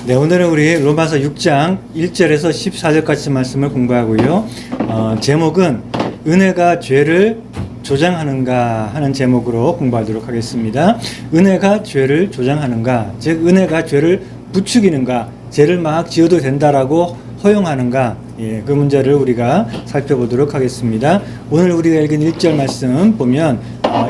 네, 오늘은 우리 로마서 6장 1절에서 14절까지 말씀을 공부하고요. 제목은 은혜가 죄를 조장하는가 하는 제목으로 공부하도록 하겠습니다. 은혜가 죄를 조장하는가, 즉 은혜가 죄를 부추기는가, 죄를 막 지어도 된다라고 허용하는가, 그 문제를 우리가 살펴보도록 하겠습니다. 오늘 우리가 읽은 1절 말씀 보면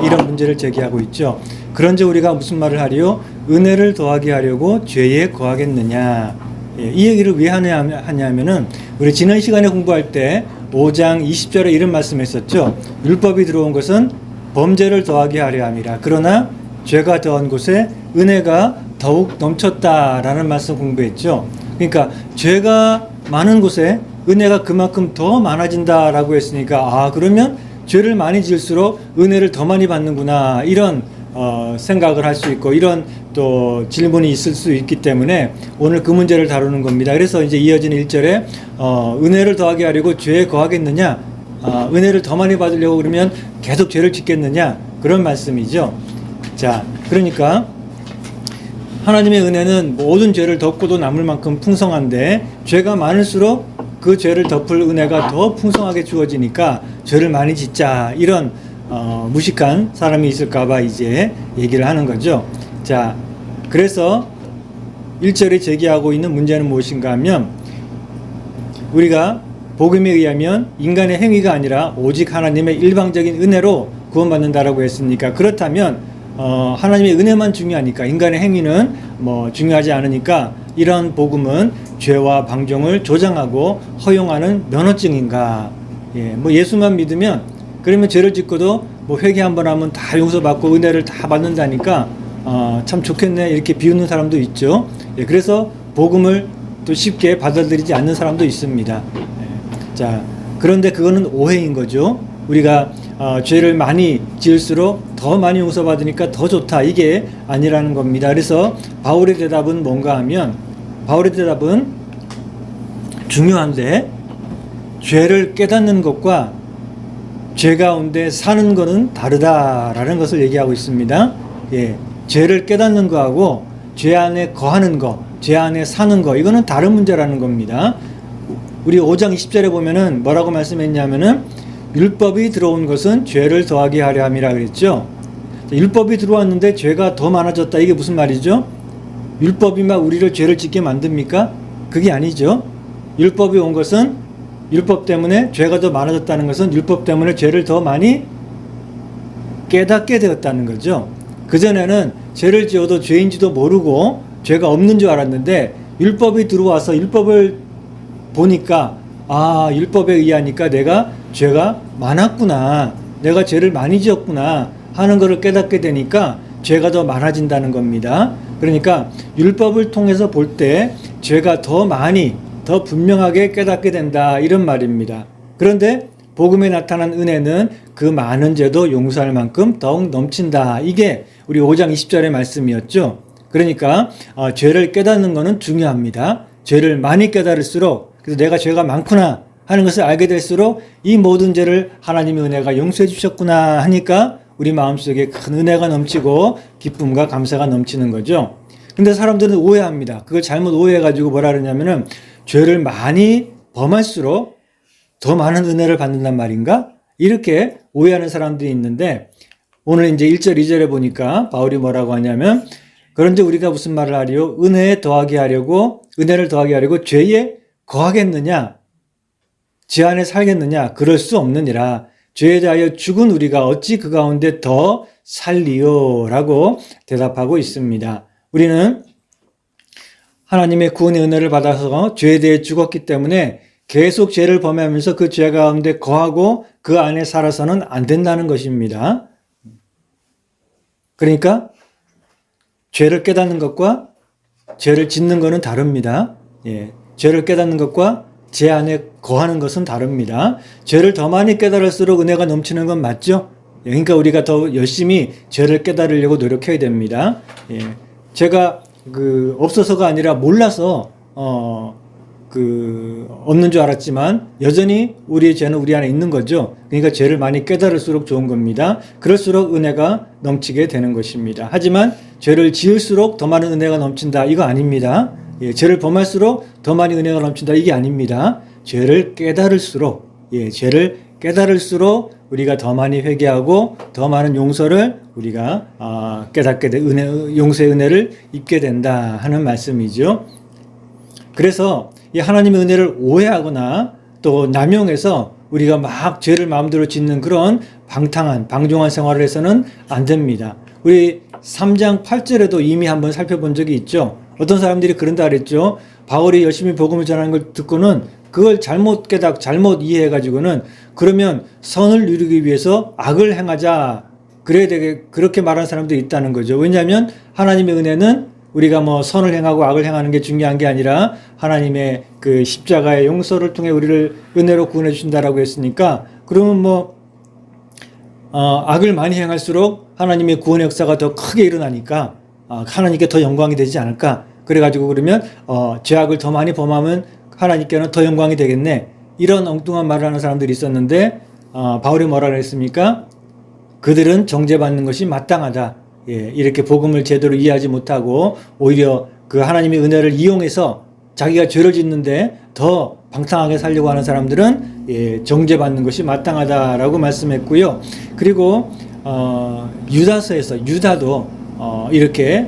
이런 문제를 제기하고 있죠. 그런즉 우리가 무슨 말을 하리요? 은혜를 더하게 하려고 죄에 거하겠느냐. 이 얘기를 왜 하냐면은 우리 지난 시간에 공부할 때 5장 20절에 이런 말씀했었죠. 율법이 들어온 것은 범죄를 더하게 하려 함이라. 그러나 죄가 더한 곳에 은혜가 더욱 넘쳤다라는 말씀 공부했죠. 그러니까 죄가 많은 곳에 은혜가 그만큼 더 많아진다라고 했으니까 그러면 죄를 많이 지을수록 은혜를 더 많이 받는구나, 이런 생각을 할 수 있고, 이런 또 질문이 있을 수 있기 때문에 오늘 그 문제를 다루는 겁니다. 그래서 이제 이어지는 1절에 은혜를 더하게 하려고 죄에 거하겠느냐, 은혜를 더 많이 받으려고 그러면 계속 죄를 짓겠느냐, 그런 말씀이죠. 자, 그러니까 하나님의 은혜는 모든 죄를 덮고도 남을 만큼 풍성한데, 죄가 많을수록 그 죄를 덮을 은혜가 더 풍성하게 주어지니까 죄를 많이 짓자, 이런 무식한 사람이 있을까봐 이제 얘기를 하는 거죠. 자, 그래서 1절에 제기하고 있는 문제는 무엇인가 하면, 우리가 복음에 의하면 인간의 행위가 아니라 오직 하나님의 일방적인 은혜로 구원받는다라고 했으니까, 그렇다면 하나님의 은혜만 중요하니까 인간의 행위는 중요하지 않으니까 이런 복음은 죄와 방종을 조장하고 허용하는 면허증인가? 예수만 믿으면, 그러면 죄를 짓고도 회개 한번 하면 다 용서받고 은혜를 다 받는다니까 참 좋겠네, 이렇게 비웃는 사람도 있죠. 그래서 복음을 또 쉽게 받아들이지 않는 사람도 있습니다. 자, 그런데 그거는 오해인 거죠. 우리가 죄를 많이 지을수록 더 많이 용서받으니까 더 좋다, 이게 아니라는 겁니다. 그래서 바울의 대답은 뭔가 하면, 바울의 대답은 중요한데, 죄를 깨닫는 것과 죄 가운데 사는 것은 다르다라는 것을 얘기하고 있습니다. 죄를 깨닫는 거하고 죄 안에 거하는 거, 죄 안에 사는 거, 이거는 다른 문제라는 겁니다. 우리 5장 20절에 보면은 뭐라고 말씀했냐면은, 율법이 들어온 것은 죄를 더하게 하려 함이라 그랬죠. 율법이 들어왔는데 죄가 더 많아졌다, 이게 무슨 말이죠? 율법이 막 우리를 죄를 짓게 만듭니까? 그게 아니죠. 율법이 온 것은, 율법 때문에 죄가 더 많아졌다는 것은 율법 때문에 죄를 더 많이 깨닫게 되었다는 거죠. 그전에는 죄를 지어도 죄인지도 모르고 죄가 없는 줄 알았는데, 율법이 들어와서 율법을 보니까 율법에 의하니까 내가 죄가 많았구나, 내가 죄를 많이 지었구나 하는 것을 깨닫게 되니까 죄가 더 많아진다는 겁니다. 그러니까 율법을 통해서 볼 때 죄가 더 많이, 더 분명하게 깨닫게 된다, 이런 말입니다. 그런데 복음에 나타난 은혜는 그 많은 죄도 용서할 만큼 더욱 넘친다, 이게 우리 5장 20절의 말씀이었죠. 그러니까 죄를 깨닫는 것은 중요합니다. 죄를 많이 깨달을수록, 그래서 내가 죄가 많구나 하는 것을 알게 될수록 이 모든 죄를 하나님의 은혜가 용서해 주셨구나 하니까 우리 마음속에 큰 은혜가 넘치고 기쁨과 감사가 넘치는 거죠. 근데 사람들은 오해합니다. 그걸 잘못 오해해가지고 뭐라 그러냐면은, 죄를 많이 범할수록 더 많은 은혜를 받는단 말인가? 이렇게 오해하는 사람들이 있는데, 오늘 이제 1절 2절에 보니까 바울이 뭐라고 하냐면, 그런데 우리가 무슨 말을 하리요? 은혜를 더하게 하려고 죄에 거하겠느냐? 죄 안에 살겠느냐? 그럴 수 없느니라. 죄에 대하여 죽은 우리가 어찌 그 가운데 더 살리요? 라고 대답하고 있습니다. 우리는 하나님의 구원의 은혜를 받아서 죄에 대해 죽었기 때문에 계속 죄를 범하면서 그 죄 가운데 거하고 그 안에 살아서는 안 된다는 것입니다. 그러니까 죄를 깨닫는 것과 죄를 짓는 것은 다릅니다. 죄를 깨닫는 것과 죄 안에 거하는 것은 다릅니다. 죄를 더 많이 깨달을수록 은혜가 넘치는 건 맞죠? 그러니까 우리가 더 열심히 죄를 깨달으려고 노력해야 됩니다. 죄가 없어서가 아니라 몰라서 없는 줄 알았지만 여전히 우리의 죄는 우리 안에 있는 거죠. 그러니까 죄를 많이 깨달을수록 좋은 겁니다. 그럴수록 은혜가 넘치게 되는 것입니다. 하지만 죄를 지을수록 더 많은 은혜가 넘친다, 이거 아닙니다. 예, 죄를 범할수록 더 많이 은혜가 넘친다. 이게 아닙니다. 죄를 깨달을수록, 예, 죄를 깨달을수록 우리가 더 많이 회개하고 더 많은 용서를 우리가 깨닫게 돼 용서의 은혜를 입게 된다 하는 말씀이죠. 그래서 이 하나님의 은혜를 오해하거나 또 남용해서 우리가 막 죄를 마음대로 짓는 그런 방종한 생활을 해서는 안 됩니다. 우리 3장 8절에도 이미 한번 살펴본 적이 있죠. 어떤 사람들이 그런다 그랬죠. 바울이 열심히 복음을 전하는 걸 듣고는 그걸 잘못 이해해가지고는 그러면 선을 누리기 위해서 악을 행하자. 그래야 되게, 그렇게 말하는 사람들이 있다는 거죠. 왜냐하면 하나님의 은혜는 우리가 뭐 선을 행하고 악을 행하는 게 중요한 게 아니라 하나님의 그 십자가의 용서를 통해 우리를 은혜로 구원해 주신다라고 했으니까 그러면 뭐 악을 많이 행할수록 하나님의 구원의 역사가 더 크게 일어나니까 하나님께 더 영광이 되지 않을까. 그래가지고 그러면 죄악을 더 많이 범하면 하나님께는 더 영광이 되겠네. 이런 엉뚱한 말을 하는 사람들이 있었는데 바울이 뭐라 그랬습니까? 그들은 정죄받는 것이 마땅하다. 예, 이렇게 복음을 제대로 이해하지 못하고 오히려 그 하나님의 은혜를 이용해서 자기가 죄를 짓는데 더 방탕하게 살려고 하는 사람들은 예, 정죄받는 것이 마땅하다라고 말씀했고요. 그리고 유다서에서 유다도 이렇게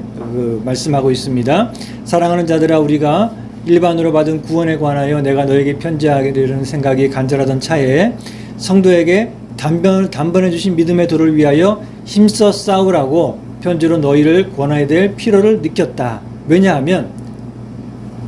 말씀하고 있습니다. 사랑하는 자들아, 우리가 일반으로 받은 구원에 관하여 내가 너에게 편지하기를 생각이 간절하던 차에 성도에게 단번에 주신 믿음의 도를 위하여 힘써 싸우라고 편지로 너희를 권해야 될 필요를 느꼈다. 왜냐하면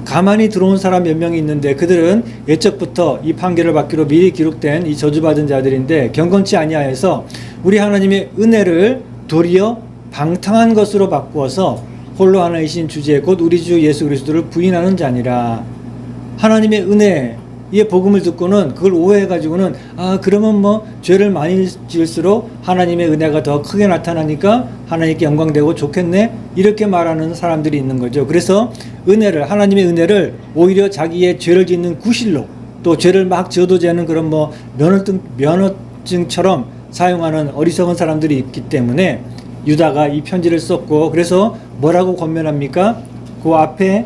가만히 들어온 사람 몇 명이 있는데 그들은 예적부터 이 판결을 받기로 미리 기록된 이 저주받은 자들인데 경건치 아니하여서 우리 하나님의 은혜를 도리어 방탕한 것으로 바꾸어서 홀로 하나이신 주제 곧 우리 주 예수 그리스도를 부인하는 자니라. 하나님의 은혜의 복음을 듣고는 그걸 오해해가지고는 그러면 뭐 죄를 많이 지을수록 하나님의 은혜가 더 크게 나타나니까 하나님께 영광되고 좋겠네, 이렇게 말하는 사람들이 있는 거죠. 그래서 하나님의 은혜를 오히려 자기의 죄를 짓는 구실로, 또 죄를 막 지어도 되는 그런 뭐 면허증처럼 사용하는 어리석은 사람들이 있기 때문에 유다가 이 편지를 썼고, 그래서 뭐라고 권면합니까? 그 앞에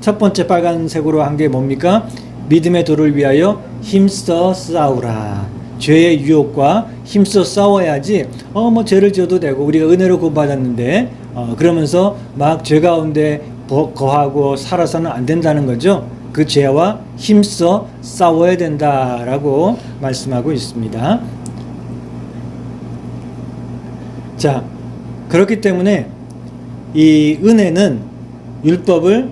첫 번째 빨간색으로 한 게 뭡니까? 믿음의 도를 위하여 힘써 싸우라. 죄의 유혹과 힘써 싸워야지 뭐 죄를 지어도 되고 우리가 은혜로 구원받았는데 그러면서 막 죄 가운데 거하고 살아서는 안 된다는 거죠. 그 죄와 힘써 싸워야 된다라고 말씀하고 있습니다. 자, 그렇기 때문에 이 은혜는 율법을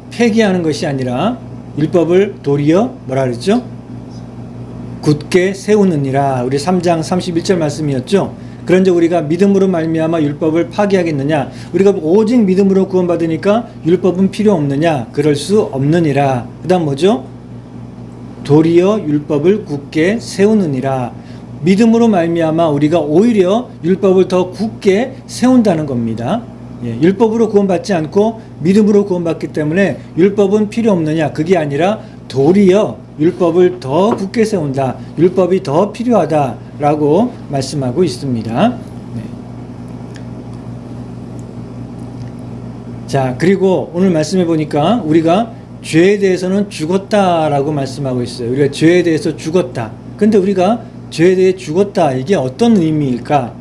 폐기하는 것이 아니라 율법을 도리어 뭐라 그랬죠? 굳게 세우느니라. 우리 3장 31절 말씀이었죠. 그런즉 우리가 믿음으로 말미암아 율법을 파기하겠느냐? 우리가 오직 믿음으로 구원받으니까 율법은 필요 없느냐? 그럴 수 없느니라. 그 다음 뭐죠? 도리어 율법을 굳게 세우느니라. 믿음으로 말미암아 우리가 오히려 율법을 더 굳게 세운다는 겁니다. 예, 율법으로 구원받지 않고 믿음으로 구원받기 때문에 율법은 필요 없느냐? 그게 아니라 도리어 율법을 더 굳게 세운다. 율법이 더 필요하다라고 말씀하고 있습니다. 네. 자, 그리고 오늘 말씀해 보니까 우리가 죄에 대해서는 죽었다라고 말씀하고 있어요. 우리가 죄에 대해서 죽었다. 근데 우리가 죄에 대해 죽었다. 이게 어떤 의미일까?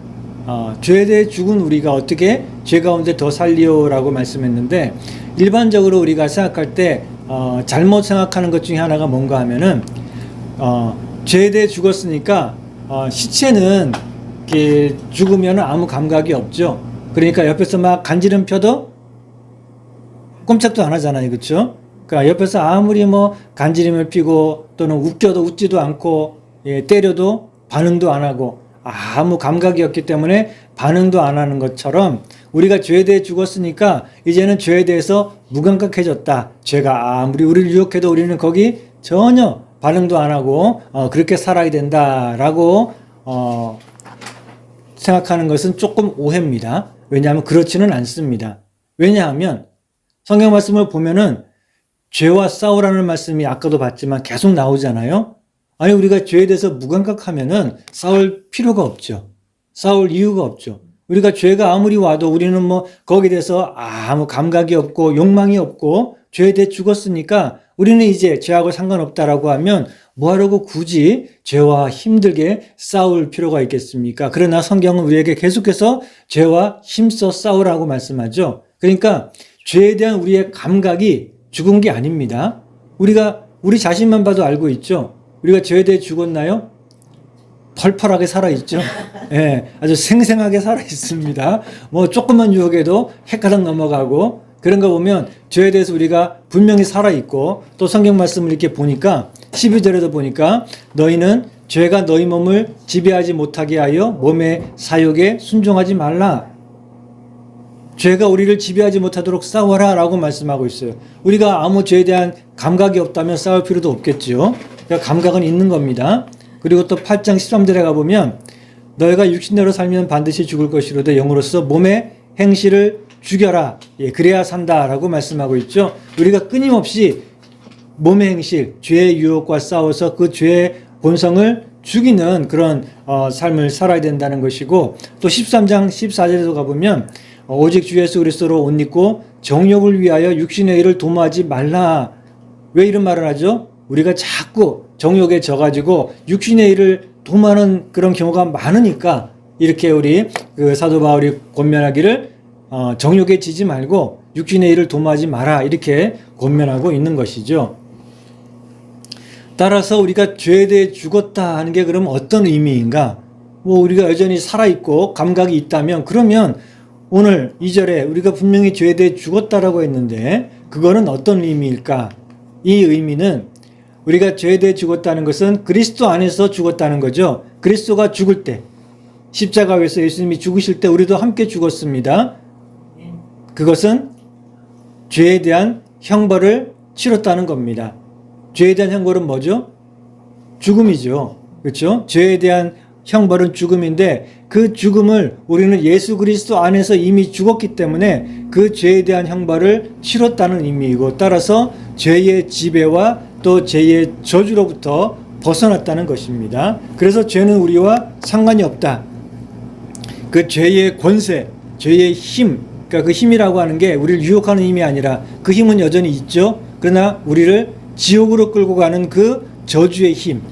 죄에 대해 죽은 우리가 어떻게 죄 가운데 더 살리오라고 말씀했는데, 일반적으로 우리가 생각할 때 잘못 생각하는 것 중에 하나가 뭔가 하면은 죄에 대해 죽었으니까 시체는 이렇게 죽으면 아무 감각이 없죠. 그러니까 옆에서 막 간지럼 펴도 꼼짝도 안 하잖아요. 그렇죠? 그러니까 옆에서 아무리 뭐 간지럼을 피고 또는 웃겨도 웃지도 않고 때려도 반응도 안 하고 아무 감각이 없기 때문에 반응도 안 하는 것처럼 우리가 죄에 대해 죽었으니까 이제는 죄에 대해서 무감각해졌다. 죄가 아무리 우리를 유혹해도 우리는 거기 전혀 반응도 안 하고 그렇게 살아야 된다라고 생각하는 것은 조금 오해입니다. 왜냐하면 그렇지는 않습니다. 왜냐하면 성경 말씀을 보면은 죄와 싸우라는 말씀이 아까도 봤지만 계속 나오잖아요. 아니, 우리가 죄에 대해서 무감각하면은 싸울 필요가 없죠. 싸울 이유가 없죠. 우리가 죄가 아무리 와도 우리는 뭐 거기에 대해서 아무 감각이 없고 욕망이 없고 죄에 대해 죽었으니까 우리는 이제 죄하고 상관없다라고 하면 뭐하라고 굳이 죄와 힘들게 싸울 필요가 있겠습니까? 그러나 성경은 우리에게 계속해서 죄와 힘써 싸우라고 말씀하죠. 그러니까 죄에 대한 우리의 감각이 죽은 게 아닙니다. 우리가 우리 자신만 봐도 알고 있죠. 우리가 죄에 대해 죽었나요? 펄펄하게 살아있죠. 예, 아주 생생하게 살아있습니다. 뭐 조금만 유혹해도 헷가닥 넘어가고 그런 거 보면 죄에 대해서 우리가 분명히 살아있고 또 성경 말씀을 이렇게 보니까 12절에도 보니까 너희는 죄가 너희 몸을 지배하지 못하게 하여 몸의 사욕에 순종하지 말라. 죄가 우리를 지배하지 못하도록 싸워라 라고 말씀하고 있어요. 우리가 아무 죄에 대한 감각이 없다면 싸울 필요도 없겠죠. 그러니까 감각은 있는 겁니다. 그리고 또 8장 13절에 가보면 너희가 육신대로 살면 반드시 죽을 것이로되 영으로서 몸의 행실을 죽여라. 예, 그래야 산다라고 말씀하고 있죠. 우리가 끊임없이 몸의 행실, 죄의 유혹과 싸워서 그 죄의 본성을 죽이는 그런 삶을 살아야 된다는 것이고 또 13장 14절에도 가보면 오직 주 예수 그리스도로 옷 입고 정욕을 위하여 육신의 일을 도모하지 말라. 왜 이런 말을 하죠? 우리가 자꾸 정욕에 져가지고 육신의 일을 도모하는 그런 경우가 많으니까 이렇게 우리 그 사도 바울이 권면하기를 정욕에 지지 말고 육신의 일을 도모하지 마라 이렇게 권면하고 있는 것이죠. 따라서 우리가 죄에 대해 죽었다 하는 게 그럼 어떤 의미인가? 뭐 우리가 여전히 살아있고 감각이 있다면 그러면 오늘 2절에 우리가 분명히 죄에 대해 죽었다라고 했는데 그거는 어떤 의미일까? 이 의미는 우리가 죄에 대해 죽었다는 것은 그리스도 안에서 죽었다는 거죠. 그리스도가 죽을 때 십자가에서 예수님이 죽으실 때 우리도 함께 죽었습니다. 그것은 죄에 대한 형벌을 치렀다는 겁니다. 죄에 대한 형벌은 뭐죠? 죽음이죠. 그렇죠? 죄에 대한 형벌은 죽음인데 그 죽음을 우리는 예수 그리스도 안에서 이미 죽었기 때문에 그 죄에 대한 형벌을 치렀다는 의미이고 따라서 죄의 지배와 또 죄의 저주로부터 벗어났다는 것입니다. 그래서 죄는 우리와 상관이 없다. 그 죄의 권세, 죄의 힘, 그러니까 그 힘이라고 하는 게 우리를 유혹하는 힘이 아니라 그 힘은 여전히 있죠. 그러나 우리를 지옥으로 끌고 가는 그 저주의 힘,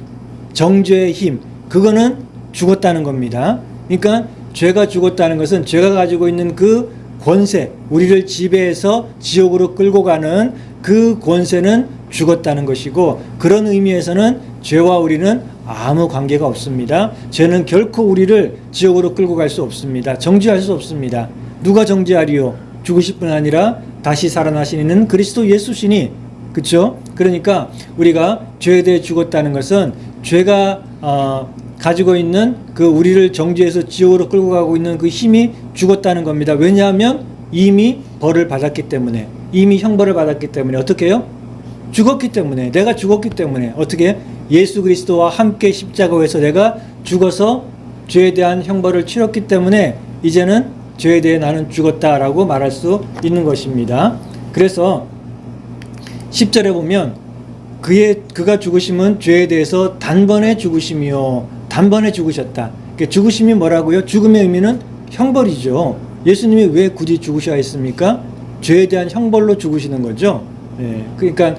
정죄의 힘, 그거는 죽었다는 겁니다. 그러니까 죄가 죽었다는 것은 죄가 가지고 있는 그 권세, 우리를 지배해서 지옥으로 끌고 가는 그 권세는 죽었다는 것이고 그런 의미에서는 죄와 우리는 아무 관계가 없습니다. 죄는 결코 우리를 지옥으로 끌고 갈 수 없습니다. 정죄할 수 없습니다. 누가 정죄하리요? 죽으실 뿐 아니라 다시 살아나시는 그리스도 예수시니 그렇죠? 그러니까 우리가 죄에 대해 죽었다는 것은 죄가 가지고 있는 그 우리를 정죄해서 지옥으로 끌고 가고 있는 그 힘이 죽었다는 겁니다. 왜냐하면 이미 벌을 받았기 때문에 이미 형벌을 받았기 때문에 어떻게 해요? 죽었기 때문에 내가 죽었기 때문에 어떻게 예수 그리스도와 함께 십자가에서 내가 죽어서 죄에 대한 형벌을 치렀기 때문에 이제는 죄에 대해 나는 죽었다라고 말할 수 있는 것입니다. 그래서 10절에 보면 그가 죽으심은 죄에 대해서 단번에 죽으심이요 단번에 죽으셨다. 그러니까 죽으심이 뭐라고요? 죽음의 의미는 형벌이죠. 예수님이 왜 굳이 죽으셔야 했습니까? 죄에 대한 형벌로 죽으시는 거죠. 예, 그러니까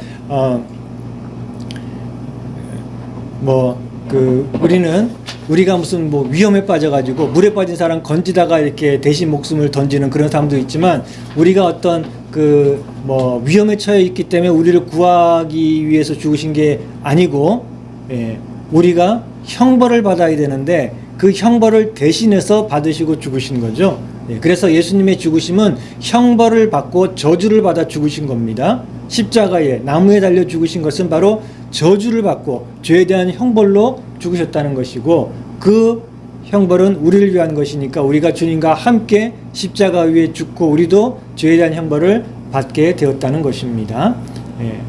우리가 무슨 뭐 위험에 빠져가지고 물에 빠진 사람 건지다가 이렇게 대신 목숨을 던지는 그런 사람도 있지만 우리가 어떤 그 뭐 위험에 처해 있기 때문에 우리를 구하기 위해서 죽으신 게 아니고 예, 우리가 형벌을 받아야 되는데 그 형벌을 대신해서 받으시고 죽으신 거죠. 예, 그래서 예수님의 죽으심은 형벌을 받고 저주를 받아 죽으신 겁니다. 십자가에 나무에 달려 죽으신 것은 바로 저주를 받고 죄에 대한 형벌로 죽으셨다는 것이고 그 형벌은 우리를 위한 것이니까 우리가 주님과 함께 십자가 위에 죽고 우리도 죄에 대한 형벌을 받게 되었다는 것입니다. 예.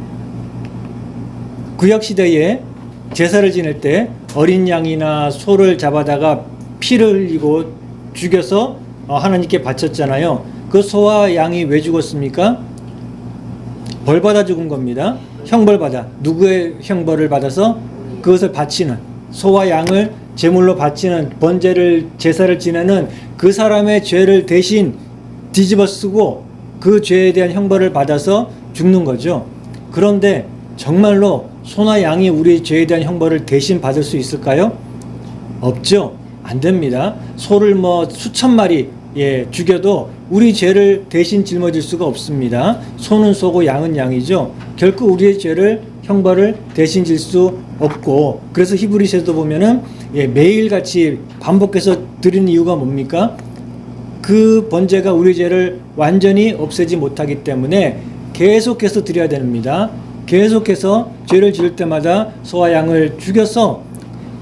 구약시대에 제사를 지낼 때 어린 양이나 소를 잡아다가 피를 흘리고 죽여서 하나님께 바쳤잖아요. 그 소와 양이 왜 죽었습니까? 벌 받아 죽은 겁니다. 형벌 받아. 누구의 형벌을 받아서? 그것을 바치는 소와 양을 제물로 바치는 번제를 제사를 지내는 그 사람의 죄를 대신 뒤집어 쓰고 그 죄에 대한 형벌을 받아서 죽는 거죠. 그런데 정말로 소나 양이 우리의 죄에 대한 형벌을 대신 받을 수 있을까요? 없죠. 안 됩니다. 소를 수천 마리 죽여도 우리 죄를 대신 짊어질 수가 없습니다. 소는 소고 양은 양이죠. 결코 우리의 죄를 형벌을 대신 질 수 없고, 그래서 히브리서에도 보면은 매일같이 반복해서 드리는 이유가 뭡니까? 그 번제가 우리 죄를 완전히 없애지 못하기 때문에 계속해서 드려야 됩니다. 계속해서 죄를 지을 때마다 소와 양을 죽여서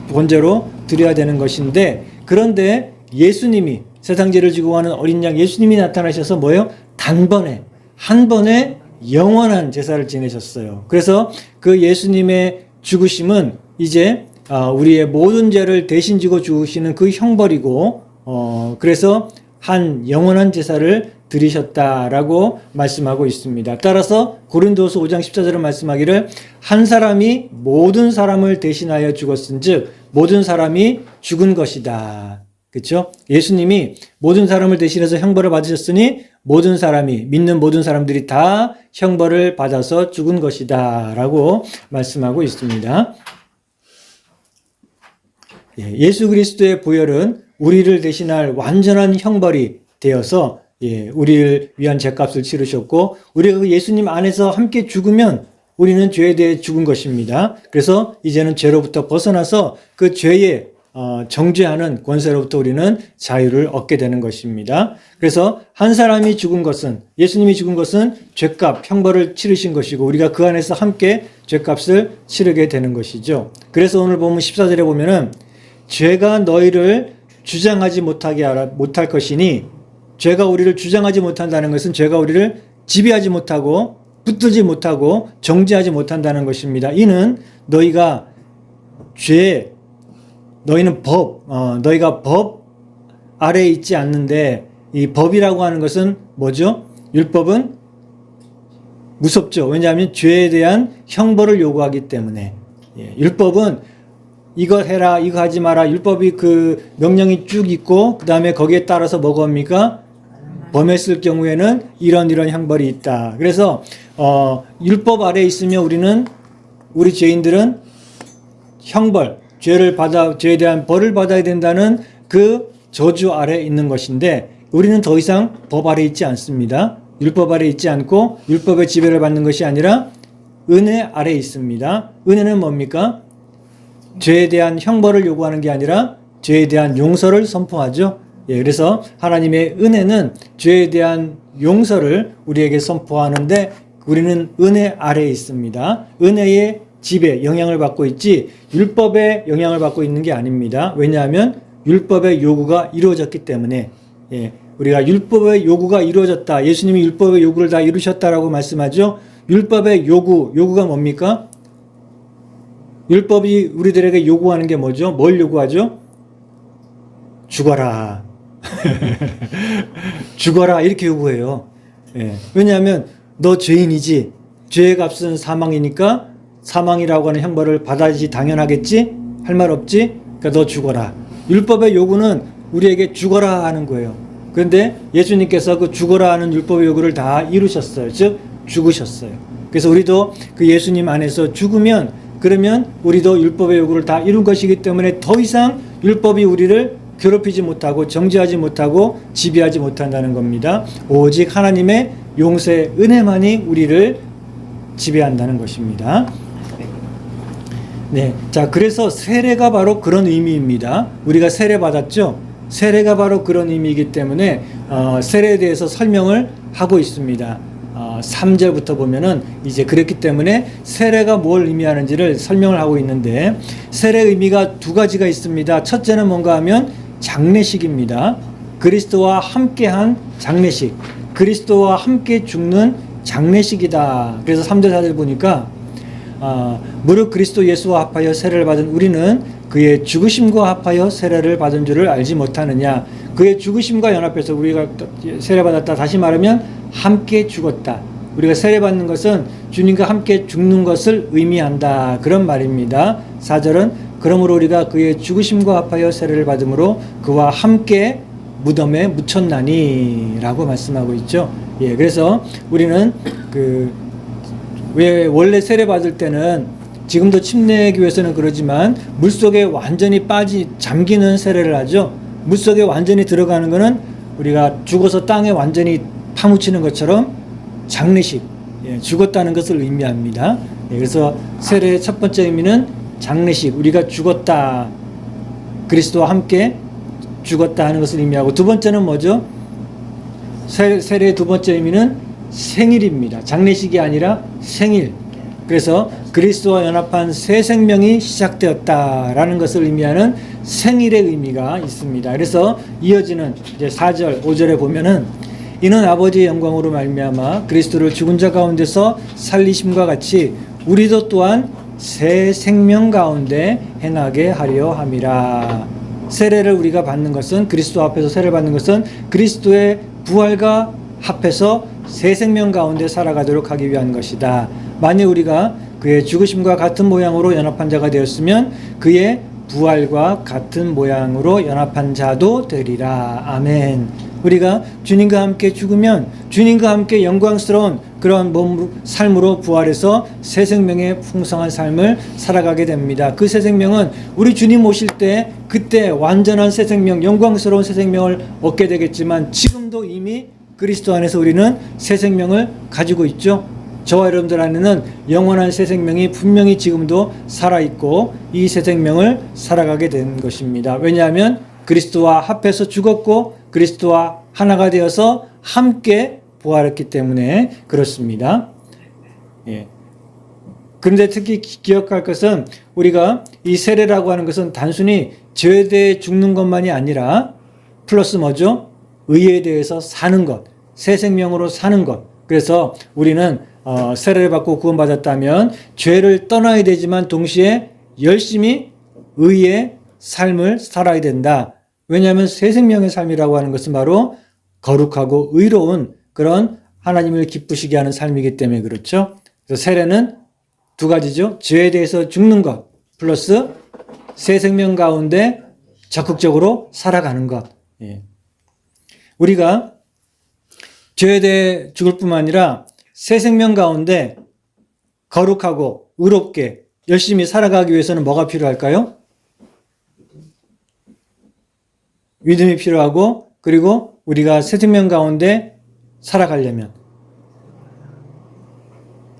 번제로 드려야 되는 것인데, 그런데 예수님이 세상 죄를 지고 가는 어린 양 예수님이 나타나셔서 뭐예요? 단번에 한 번에 영원한 제사를 지내셨어요. 그래서 그 예수님의 죽으심은 이제 우리의 모든 죄를 대신 지고 죽으시는 그 형벌이고, 그래서 한 영원한 제사를 드리셨다라고 말씀하고 있습니다. 따라서 고린도서 5장 14절은 말씀하기를 한 사람이 모든 사람을 대신하여 죽었은즉 모든 사람이 죽은 것이다. 그렇죠? 예수님이 모든 사람을 대신해서 형벌을 받으셨으니 모든 사람이, 믿는 모든 사람들이 다 형벌을 받아서 죽은 것이다 라고 말씀하고 있습니다. 예수 그리스도의 보혈은 우리를 대신할 완전한 형벌이 되어서 우리를 위한 죄값을 치르셨고, 우리가 그 예수님 안에서 함께 죽으면 우리는 죄에 대해 죽은 것입니다. 그래서 이제는 죄로부터 벗어나서 그 죄의 정죄하는 권세로부터 우리는 자유를 얻게 되는 것입니다. 그래서 한 사람이 죽은 것은, 예수님이 죽은 것은 죄값, 형벌을 치르신 것이고 우리가 그 안에서 함께 죄값을 치르게 되는 것이죠. 그래서 오늘 보면 14절에 보면은 죄가 너희를 주장하지 못할 것이니, 죄가 우리를 주장하지 못한다는 것은 죄가 우리를 지배하지 못하고 붙들지 못하고 정죄하지 못한다는 것입니다. 이는 너희가 너희는 너희가 법 아래에 있지 않는데, 이 법이라고 하는 것은 뭐죠? 율법은 무섭죠. 왜냐하면 죄에 대한 형벌을 요구하기 때문에. 율법은 이거 해라, 이거 하지 마라. 율법이 그 명령이 쭉 있고, 그 다음에 거기에 따라서 뭐가 옵니까? 범했을 경우에는 이런 형벌이 있다. 그래서 율법 아래에 있으면 우리 죄인들은 형벌, 죄에 대한 벌을 받아야 된다는 그 저주 아래에 있는 것인데, 우리는 더 이상 법 아래에 있지 않습니다. 율법 아래에 있지 않고 율법의 지배를 받는 것이 아니라 은혜 아래에 있습니다. 은혜는 뭡니까? 죄에 대한 형벌을 요구하는 게 아니라 죄에 대한 용서를 선포하죠. 그래서 하나님의 은혜는 죄에 대한 용서를 우리에게 선포하는데, 우리는 은혜 아래에 있습니다. 은혜의 지배, 영향을 받고 있지 율법의 영향을 받고 있는 게 아닙니다. 왜냐하면 율법의 요구가 이루어졌기 때문에. 우리가 율법의 요구가 이루어졌다, 예수님이 율법의 요구를 다 이루셨다라고 말씀하죠. 율법의 요구가 뭡니까? 율법이 우리들에게 요구하는 게 뭐죠? 뭘 요구하죠? 죽어라. 죽어라, 이렇게 요구해요. 왜냐하면 너 죄인이지, 죄의 값은 사망이니까 사망이라고 하는 형벌을 받아야지 당연하겠지? 할 말 없지? 그러니까 너 죽어라. 율법의 요구는 우리에게 죽어라 하는 거예요. 그런데 예수님께서 그 죽어라 하는 율법의 요구를 다 이루셨어요. 즉 죽으셨어요. 그래서 우리도 그 예수님 안에서 죽으면, 그러면 우리도 율법의 요구를 다 이룬 것이기 때문에 더 이상 율법이 우리를 괴롭히지 못하고 정죄하지 못하고 지배하지 못한다는 겁니다. 오직 하나님의 용서의 은혜만이 우리를 지배한다는 것입니다. 자, 그래서 세례가 바로 그런 의미입니다. 우리가 세례 받았죠? 세례가 바로 그런 의미이기 때문에 세례에 대해서 설명을 하고 있습니다. 3절부터 보면은 이제 그랬기 때문에 세례가 뭘 의미하는지를 설명을 하고 있는데, 세례의 의미가 두 가지가 있습니다. 첫째는 뭔가 하면 장례식입니다. 그리스도와 함께한 장례식, 그리스도와 함께 죽는 장례식이다. 그래서 3절 4절 보니까 무릇 그리스도 예수와 합하여 세례를 받은 우리는 그의 죽으심과 합하여 세례를 받은 줄을 알지 못하느냐. 그의 죽으심과 연합해서 우리가 세례받았다. 다시 말하면 함께 죽었다. 우리가 세례받는 것은 주님과 함께 죽는 것을 의미한다. 그런 말입니다. 4절은 그러므로 우리가 그의 죽으심과 합하여 세례를 받음으로 그와 함께 무덤에 묻혔나니라고 말씀하고 있죠. 예, 그래서 우리는 왜 원래 세례 받을 때는 지금도 침례교회에서는 그러지만 물속에 완전히 잠기는 세례를 하죠. 물속에 완전히 들어가는 거는 우리가 죽어서 땅에 완전히 파묻히는 것처럼 장례식, 예, 죽었다는 것을 의미합니다. 예, 그래서 세례의 첫 번째 의미는 장례식, 우리가 죽었다, 그리스도와 함께 죽었다 하는 것을 의미하고, 두 번째는 뭐죠? 세례의 두 번째 의미는 생일입니다. 장례식이 아니라 생일. 그래서 그리스도와 연합한 새 생명이 시작되었다라는 것을 의미하는 생일의 의미가 있습니다. 그래서 이어지는 이제 4절, 5절에 보면은 이는 아버지의 영광으로 말미암아 그리스도를 죽은 자 가운데서 살리심과 같이 우리도 또한 새 생명 가운데 행하게 하려 함이라. 세례를 우리가 받는 것은, 그리스도 앞에서 세례를 받는 것은 그리스도의 부활과 합해서 새 생명 가운데 살아가도록 하기 위한 것이다. 만일 우리가 그의 죽으심과 같은 모양으로 연합한 자가 되었으면 그의 부활과 같은 모양으로 연합한 자도 되리라. 아멘. 우리가 주님과 함께 죽으면 주님과 함께 영광스러운 그런 삶으로 부활해서 새 생명의 풍성한 삶을 살아가게 됩니다. 그 새 생명은 우리 주님 오실 때 그때 완전한 새 생명, 영광스러운 새 생명을 얻게 되겠지만 지금도 이미 그리스도 안에서 우리는 새 생명을 가지고 있죠. 저와 여러분들 안에는 영원한 새 생명이 분명히 지금도 살아있고 이 새 생명을 살아가게 된 것입니다. 왜냐하면 그리스도와 합해서 죽었고 그리스도와 하나가 되어서 함께 부활했기 때문에 그렇습니다. 예. 그런데 특히 기억할 것은 우리가 이 세례라고 하는 것은 단순히 죄에 대해 죽는 것만이 아니라 플러스 뭐죠? 의에 대해서 사는 것, 새 생명으로 사는 것. 그래서 우리는 세례를 받고 구원받았다면 죄를 떠나야 되지만 동시에 열심히 의의 삶을 살아야 된다. 왜냐하면 새 생명의 삶이라고 하는 것은 바로 거룩하고 의로운 그런 하나님을 기쁘시게 하는 삶이기 때문에 그렇죠. 그래서 세례는 두 가지죠. 죄에 대해서 죽는 것 플러스 새 생명 가운데 적극적으로 살아가는 것. 예. 우리가 죄에 대해 죽을 뿐만 아니라 새 생명 가운데 거룩하고 의롭게 열심히 살아가기 위해서는 뭐가 필요할까요? 믿음이 필요하고, 그리고 우리가 새 생명 가운데 살아가려면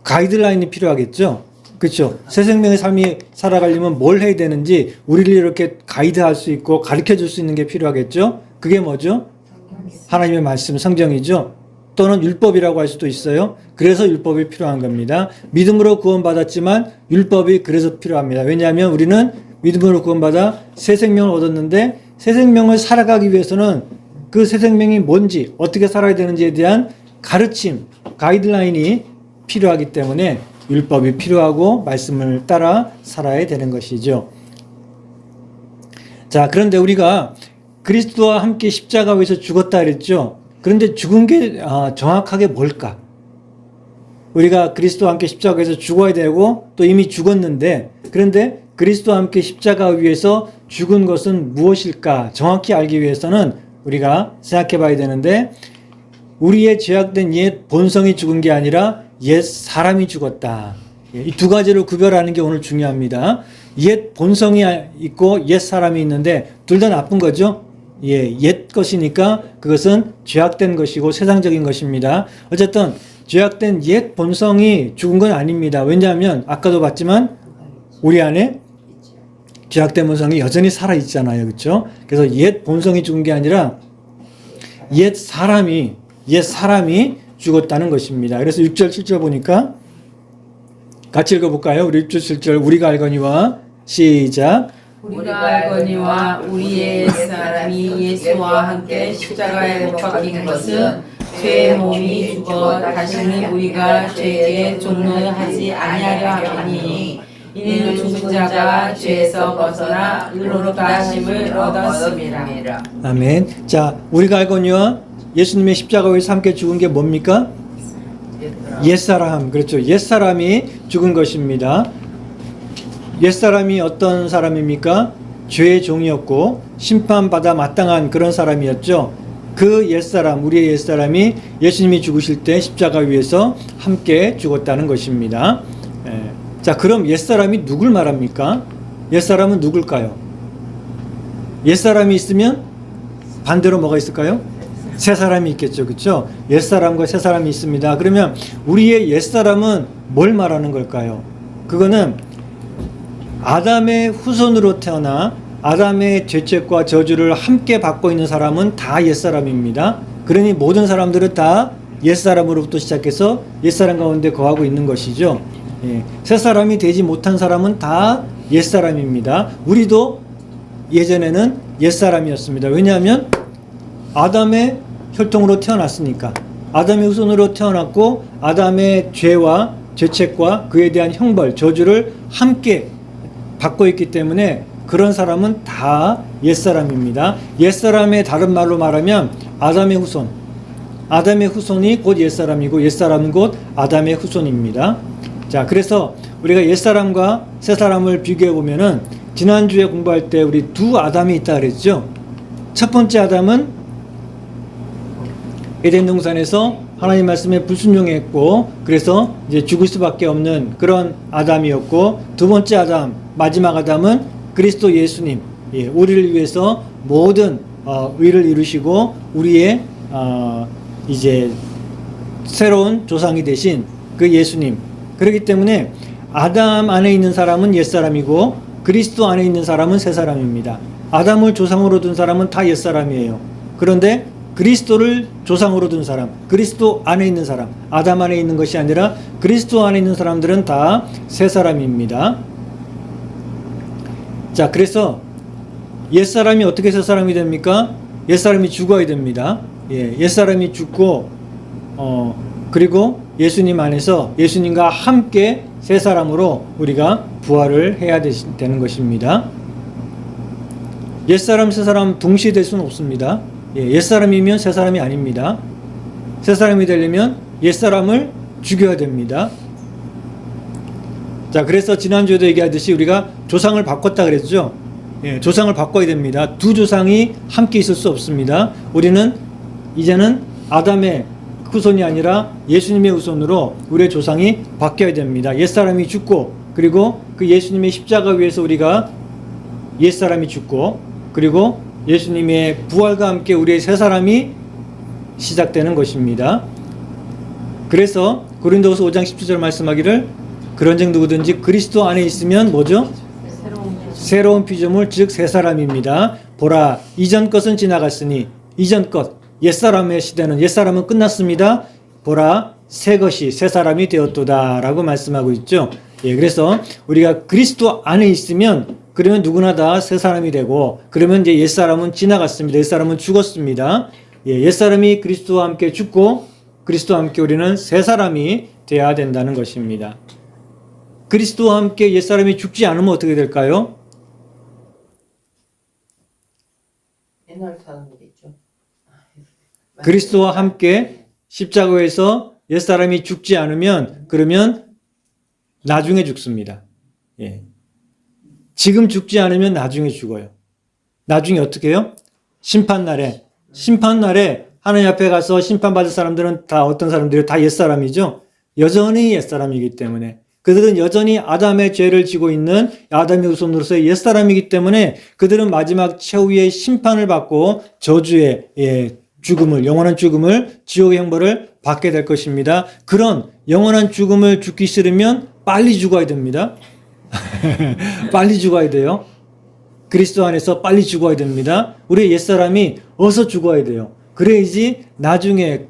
가이드라인이 필요하겠죠. 그렇죠. 새 생명의 삶이 살아가려면 뭘 해야 되는지 우리를 이렇게 가이드할 수 있고 가르쳐 줄 수 있는 게 필요하겠죠. 그게 뭐죠? 하나님의 말씀, 성경이죠. 또는 율법이라고 할 수도 있어요. 그래서 율법이 필요한 겁니다. 믿음으로 구원받았지만 율법이 그래서 필요합니다. 왜냐하면 우리는 믿음으로 구원받아 새 생명을 얻었는데 새 생명을 살아가기 위해서는 그 새 생명이 뭔지, 어떻게 살아야 되는지에 대한 가르침, 가이드라인이 필요하기 때문에 율법이 필요하고 말씀을 따라 살아야 되는 것이죠. 자, 그런데 우리가 그리스도와 함께 십자가 위에서 죽었다 그랬죠. 그런데 죽은 게 정확하게 뭘까? 우리가 그리스도와 함께 십자가 위에서 죽어야 되고 또 이미 죽었는데, 그런데 그리스도와 함께 십자가 위에서 죽은 것은 무엇일까? 정확히 알기 위해서는 우리가 생각해 봐야 되는데, 우리의 죄악된 옛 본성이 죽은 게 아니라 옛 사람이 죽었다. 이 두 가지를 구별하는 게 오늘 중요합니다. 옛 본성이 있고 옛 사람이 있는데 둘 다 나쁜 거죠. 예, 옛 것이니까 그것은 죄악된 것이고 세상적인 것입니다. 어쨌든 죄악된 옛 본성이 죽은 건 아닙니다. 왜냐하면 아까도 봤지만 우리 안에 죄악된 본성이 여전히 살아있잖아요. 그렇죠? 그래서 옛 본성이 죽은 게 아니라 옛 사람이 죽었다는 것입니다. 그래서 6절 7절 보니까 같이 읽어볼까요? 우리 6절 7절 우리가 알거니와 시작. 우리가 알거니와 우리의 사람이 예수와 함께 십자가에 못 박힌 것은 죄의 몸이 죽어 다시는 우리가 죄에 종노하지 아니하려 함이니 이는 죽은 자가 죄에서 벗어나 의로로 다심을 얻었습니다. 아멘. 자, 우리가 알거니와 예수님의 십자가 위에서 함께 죽은 게 뭡니까? 옛사람. 그렇죠. 옛사람이 죽은 것입니다. 옛사람이 어떤 사람입니까? 죄의 종이었고 심판받아 마땅한 그런 사람이었죠. 그 옛사람, 우리의 옛사람이 예수님이 죽으실 때 십자가 위에서 함께 죽었다는 것입니다. 자, 그럼 옛사람이 누굴 말합니까? 옛사람은 누굴까요? 옛사람이 있으면 반대로 뭐가 있을까요? 새 사람이 있겠죠. 그렇죠? 옛사람과 새 사람이 있습니다. 그러면 우리의 옛사람은 뭘 말하는 걸까요? 그거는 아담의 후손으로 태어나 아담의 죄책과 저주를 함께 받고 있는 사람은 다 옛사람입니다. 그러니 모든 사람들은 다 옛사람으로부터 시작해서 옛사람 가운데 거하고 있는 것이죠. 새 사람이 되지 못한 사람은 다 옛사람입니다. 우리도 예전에는 옛사람이었습니다. 왜냐하면 아담의 혈통으로 태어났으니까. 아담의 후손으로 태어났고 아담의 죄와 죄책과 그에 대한 형벌, 저주를 함께 받고 있기 때문에 그런 사람은 다 옛사람입니다. 옛사람의 다른 말로 말하면 아담의 후손. 아담의 후손이 곧 옛사람이고 옛사람은 곧 아담의 후손입니다. 자, 그래서 우리가 옛사람과 새사람을 비교해 보면은 지난주에 공부할 때 우리 두 아담이 있다 그랬죠. 첫 번째 아담은 에덴 동산에서 하나님 말씀에 불순종했고 그래서 이제 죽을 수밖에 없는 그런 아담이었고, 두 번째 아담, 마지막 아담은 그리스도 예수님, 우리를 위해서 모든 의를 이루시고 우리의 이제 새로운 조상이 되신 그 예수님. 그렇기 때문에 아담 안에 있는 사람은 옛사람이고 그리스도 안에 있는 사람은 새사람입니다. 아담을 조상으로 둔 사람은 다 옛사람이에요. 그런데 그리스도를 조상으로 둔 사람, 그리스도 안에 있는 사람, 아담 안에 있는 것이 아니라 그리스도 안에 있는 사람들은 다 새사람입니다. 자, 그래서 옛사람이 어떻게 새사람이 됩니까? 옛사람이 죽어야 됩니다. 옛사람이 죽고 그리고 예수님 안에서 예수님과 함께 새사람으로 우리가 부활을 해야 되는 것입니다. 옛사람, 새사람 동시에 될 수는 없습니다. 옛사람이면 새사람이 아닙니다. 새사람이 되려면 옛사람을 죽여야 됩니다. 자, 그래서 지난주에도 얘기하듯이 우리가 조상을 바꿨다 그랬죠. 조상을 바꿔야 됩니다. 두 조상이 함께 있을 수 없습니다. 우리는 이제는 아담의 후손이 아니라 예수님의 후손으로 우리의 조상이 바뀌어야 됩니다. 옛사람이 죽고 그리고 그 예수님의 십자가 위에서 우리가 옛사람이 죽고 그리고 예수님의 부활과 함께 우리의 새 사람이 시작되는 것입니다. 그래서 고린도후서 5장 17절 말씀하기를 그런즉 누구든지 그리스도 안에 있으면 뭐죠? 새로운 피조물 즉 새 사람입니다. 보라 이전 것은 지나갔으니 이전 것 옛사람의 시대는 옛사람은 끝났습니다. 보라 새 것이 새 사람이 되었도다 라고 말씀하고 있죠. 그래서 우리가 그리스도 안에 있으면 그러면 누구나 다 새 사람이 되고 그러면 이제 옛사람은 지나갔습니다. 옛사람은 죽었습니다. 옛사람이 그리스도와 함께 죽고 그리스도와 함께 우리는 새 사람이 되어야 된다는 것입니다. 그리스도와 함께 옛사람이 죽지 않으면 어떻게 될까요? 옛날 사람들이죠. 그리스도와 함께 십자가에서 옛사람이 죽지 않으면 그러면 나중에 죽습니다. 지금 죽지 않으면 나중에 죽어요. 나중에 어떻게 해요? 심판날에 하나님 앞에 가서 심판받을 사람들은 다 어떤 사람들이에요? 다 옛사람이죠. 여전히 옛사람이기 때문에 그들은 여전히 아담의 죄를 지고 있는 아담의 후손으로서의 옛사람이기 때문에 그들은 마지막 최후의 심판을 받고 저주의 죽음을, 영원한 죽음을, 지옥의 형벌을 받게 될 것입니다. 그런 영원한 죽음을 죽기 싫으면 빨리 죽어야 됩니다. 빨리 죽어야 돼요. 그리스도 안에서 빨리 죽어야 됩니다. 우리의 옛사람이 어서 죽어야 돼요. 그래야지 나중에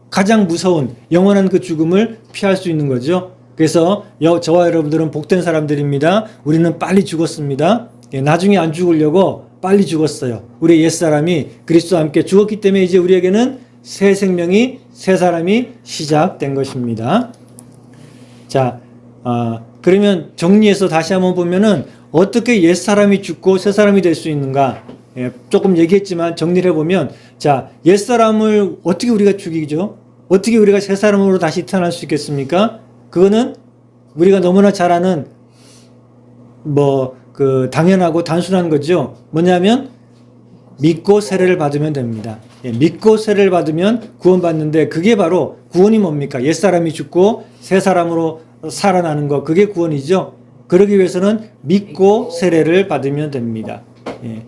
가장 무서운 영원한 그 죽음을 피할 수 있는 거죠. 그래서 저와 여러분들은 복된 사람들입니다. 우리는 빨리 죽었습니다. 나중에 안 죽으려고 빨리 죽었어요. 우리의 옛사람이 그리스도와 함께 죽었기 때문에 이제 우리에게는 새 생명이, 새 사람이 시작된 것입니다. 자, 그러면 정리해서 다시 한번 보면은 어떻게 옛사람이 죽고 새 사람이 될 수 있는가? 조금 얘기했지만 정리를 해보면, 자, 옛사람을 어떻게 우리가 죽이죠? 어떻게 우리가 새 사람으로 다시 태어날 수 있겠습니까? 그거는 우리가 너무나 잘 아는 당연하고 단순한 거죠. 뭐냐면 믿고 세례를 받으면 됩니다. 예, 믿고 세례를 받으면 구원받는데 그게 바로 구원이 뭡니까? 옛사람이 죽고 새 사람으로 살아나는 것, 그게 구원이죠. 그러기 위해서는 믿고 세례를 받으면 됩니다. 예,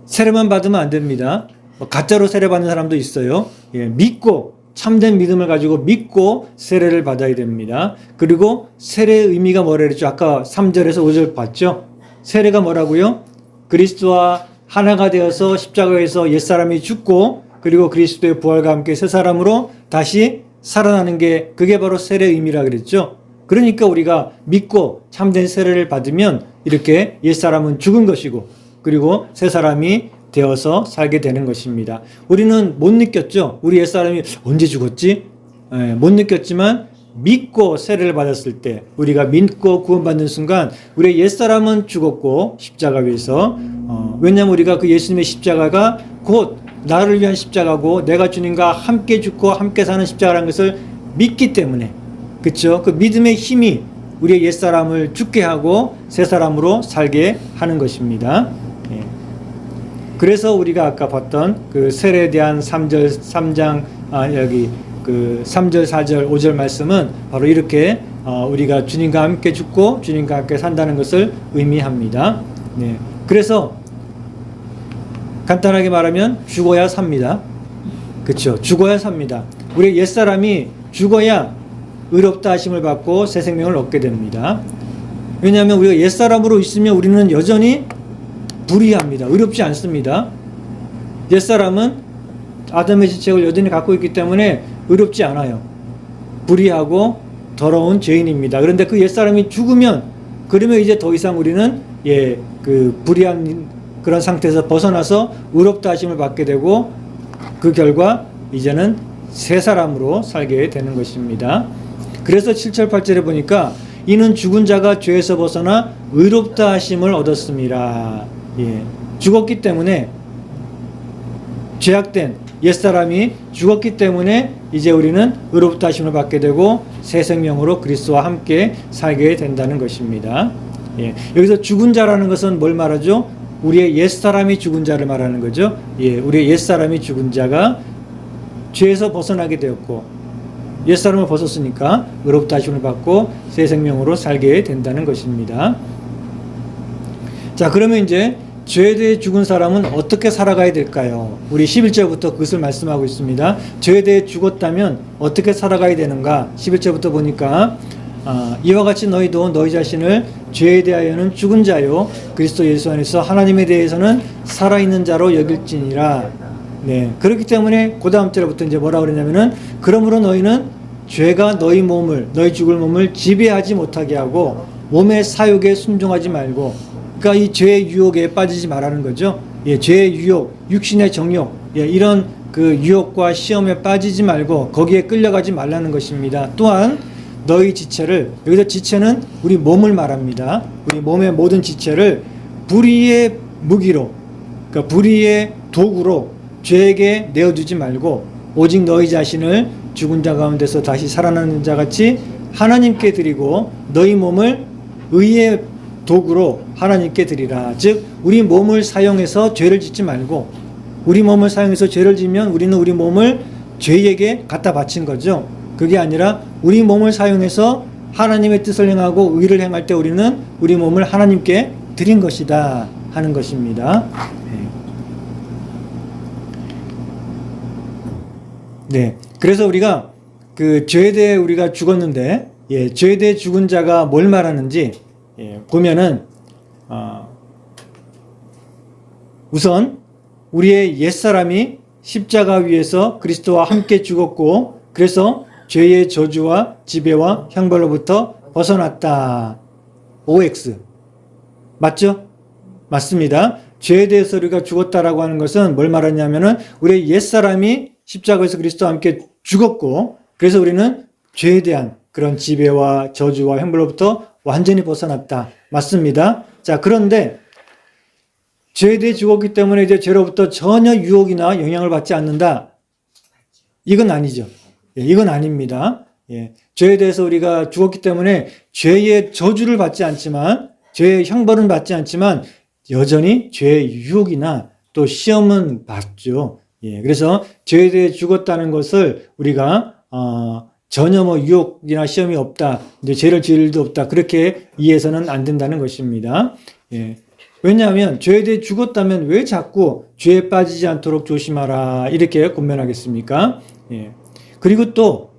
세례만 받으면 안 됩니다. 가짜로 세례 받는 사람도 있어요. 예, 믿고 참된 믿음을 가지고 믿고 세례를 받아야 됩니다. 그리고 세례의 의미가 뭐라 그랬죠? 아까 3절에서 5절 봤죠? 세례가 뭐라고요? 그리스도와 하나가 되어서 십자가에서 옛사람이 죽고 그리고 그리스도의 부활과 함께 새 사람으로 다시 살아나는 게 그게 바로 세례의 의미라 그랬죠. 그러니까 우리가 믿고 참된 세례를 받으면 이렇게 옛사람은 죽은 것이고 그리고 새 사람이 되어서 살게 되는 것입니다. 우리는 못 느꼈죠. 우리 옛사람이 언제 죽었지? 못 느꼈지만 믿고 세례를 받았을 때 우리가 믿고 구원받는 순간 우리의 옛사람은 죽었고 십자가 위에서 왜냐하면 우리가 그 예수님의 십자가가 곧 나를 위한 십자가고 내가 주님과 함께 죽고 함께 사는 십자가라는 것을 믿기 때문에 그렇죠? 그 믿음의 힘이 우리의 옛사람을 죽게 하고 새 사람으로 살게 하는 것입니다. 예. 그래서 우리가 아까 봤던 그 세례에 대한 3장 여기 그 3절, 4절, 5절 말씀은 바로 이렇게 우리가 주님과 함께 죽고 주님과 함께 산다는 것을 의미합니다. 네. 그래서 간단하게 말하면 죽어야 삽니다. 그렇죠? 죽어야 삽니다. 우리 옛사람이 죽어야 의롭다 하심을 받고 새 생명을 얻게 됩니다. 왜냐하면 우리가 옛사람으로 있으면 우리는 여전히 불의합니다. 의롭지 않습니다. 옛사람은 아담의 지책을 여전히 갖고 있기 때문에 의롭지 않아요. 불의하고 더러운 죄인입니다. 그런데 그 옛사람이 죽으면 그러면 이제 더 이상 우리는 그 불의한 그런 상태에서 벗어나서 의롭다 하심을 받게 되고 그 결과 이제는 새 사람으로 살게 되는 것입니다. 그래서 7절 8절에 보니까 이는 죽은 자가 죄에서 벗어나 의롭다 하심을 얻었습니다. 예. 죽었기 때문에 죄악된 옛사람이 죽었기 때문에 이제 우리는 의롭다 하심을 받게 되고 새 생명으로 그리스도와 함께 살게 된다는 것입니다. 예. 여기서 죽은 자라는 것은 뭘 말하죠? 우리의 옛사람이 죽은 자를 말하는 거죠. 예. 우리의 옛사람이 죽은 자가 죄에서 벗어나게 되었고 옛사람을 벗었으니까 의롭다 하심을 받고 새 생명으로 살게 된다는 것입니다. 자, 그러면 이제 죄에 대해 죽은 사람은 어떻게 살아가야 될까요? 우리 11절부터 그것을 말씀하고 있습니다. 죄에 대해 죽었다면 어떻게 살아가야 되는가? 11절부터 보니까 이와 같이 너희도 너희 자신을 죄에 대하여는 죽은 자요 그리스도 예수 안에서 하나님에 대해서는 살아있는 자로 여길지니라. 네, 그렇기 때문에 그 다음 절부터 이제 뭐라 그러냐면은 그러므로 너희는 죄가 너희 죽을 몸을 지배하지 못하게 하고 몸의 사욕에 순종하지 말고 그러니까 이 죄의 유혹에 빠지지 말라는 거죠. 예, 죄의 유혹, 육신의 정욕, 예, 이런 그 유혹과 시험에 빠지지 말고 거기에 끌려가지 말라는 것입니다. 또한 너희 지체를 여기서 지체는 우리 몸을 말합니다. 우리 몸의 모든 지체를 불의의 무기로 그러니까 불의의 도구로 죄에게 내어두지 말고 오직 너희 자신을 죽은 자 가운데서 다시 살아나는 자 같이 하나님께 드리고 너희 몸을 의의 도구로 하나님께 드리라. 즉 우리 몸을 사용해서 죄를 짓지 말고 우리 몸을 사용해서 죄를 지면 우리는 우리 몸을 죄에게 갖다 바친 거죠. 그게 아니라 우리 몸을 사용해서 하나님의 뜻을 행하고 의를 행할 때 우리는 우리 몸을 하나님께 드린 것이다 하는 것입니다. 네. 그래서 우리가 그 죄에 대해 우리가 죽었는데 죄에 대해 죽은 자가 뭘 말하는지 보면은 우선 우리의 옛사람이 십자가 위에서 그리스도와 함께 죽었고 그래서 죄의 저주와 지배와 형벌로부터 벗어났다. OX 맞죠? 맞습니다. 죄에 대해서 우리가 죽었다라고 하는 것은 뭘 말하냐면은 우리의 옛사람이 십자가에서 그리스도와 함께 죽었고 그래서 우리는 죄에 대한 그런 지배와 저주와 형벌로부터 완전히 벗어났다. 맞습니다. 자, 그런데 죄에 대해 죽었기 때문에 이제 죄로부터 전혀 유혹이나 영향을 받지 않는다. 이건 아니죠. 이건 아닙니다. 죄에 대해서 우리가 죽었기 때문에 죄의 저주를 받지 않지만 죄의 형벌은 받지 않지만 여전히 죄의 유혹이나 또 시험은 받죠. 예, 그래서 죄에 대해 죽었다는 것을 우리가 전혀 뭐 유혹이나 시험이 없다, 이제 죄를 지을 일도 없다, 그렇게 이해해서는 안 된다는 것입니다. 예. 왜냐하면 죄에 대해 죽었다면 왜 자꾸 죄에 빠지지 않도록 조심하라 이렇게 권면하겠습니까? 예. 그리고 또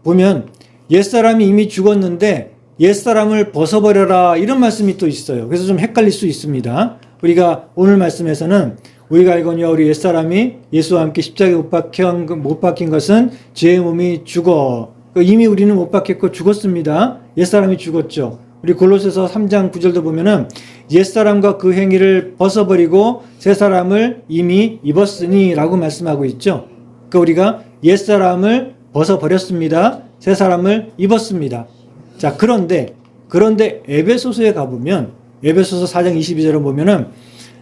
보면 옛사람이 이미 죽었는데 옛사람을 벗어버려라 이런 말씀이 또 있어요. 그래서 좀 헷갈릴 수 있습니다. 우리가 오늘 말씀에서는 우리가 알거니와 우리 옛사람이 예수와 함께 십자가에 못 박힌 것은 죄의 몸이 죽어. 이미 우리는 못 박혔고 죽었습니다. 옛사람이 죽었죠. 우리 골로새서 3장 9절도 보면은 옛사람과 그 행위를 벗어버리고 새사람을 이미 입었으니 라고 말씀하고 있죠. 그러니까 우리가 옛사람을 벗어버렸습니다. 새사람을 입었습니다. 자, 그런데 에베소서에 가보면 에베소서 4장 22절을 보면은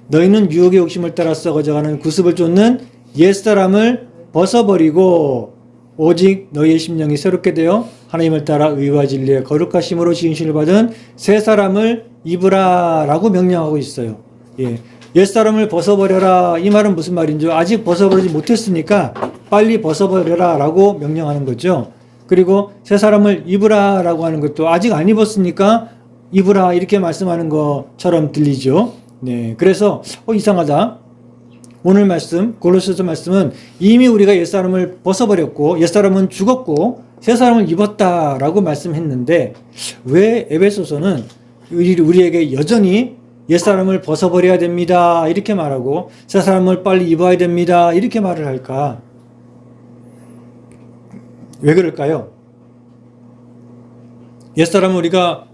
너희는 유혹의 욕심을 따라 썩어져가는 구습을 쫓는 옛사람을 벗어버리고 오직 너희의 심령이 새롭게 되어 하나님을 따라 의와 진리의 거룩하심으로 지으심을 받은 새 사람을 입으라 라고 명령하고 있어요. 예. 옛사람을 벗어버려라 이 말은 무슨 말인지 아직 벗어버리지 못했으니까 빨리 벗어버려라 라고 명령하는 거죠. 그리고 새 사람을 입으라 라고 하는 것도 아직 안 입었으니까 입으라 이렇게 말씀하는 것처럼 들리죠. 네, 그래서 이상하다. 오늘 말씀 골로새서 말씀은 이미 우리가 옛사람을 벗어버렸고 옛사람은 죽었고 새사람을 입었다라고 말씀했는데 왜 에베소서는 우리에게 여전히 옛사람을 벗어버려야 됩니다 이렇게 말하고 새사람을 빨리 입어야 됩니다 이렇게 말을 할까? 왜 그럴까요? 옛사람을 우리가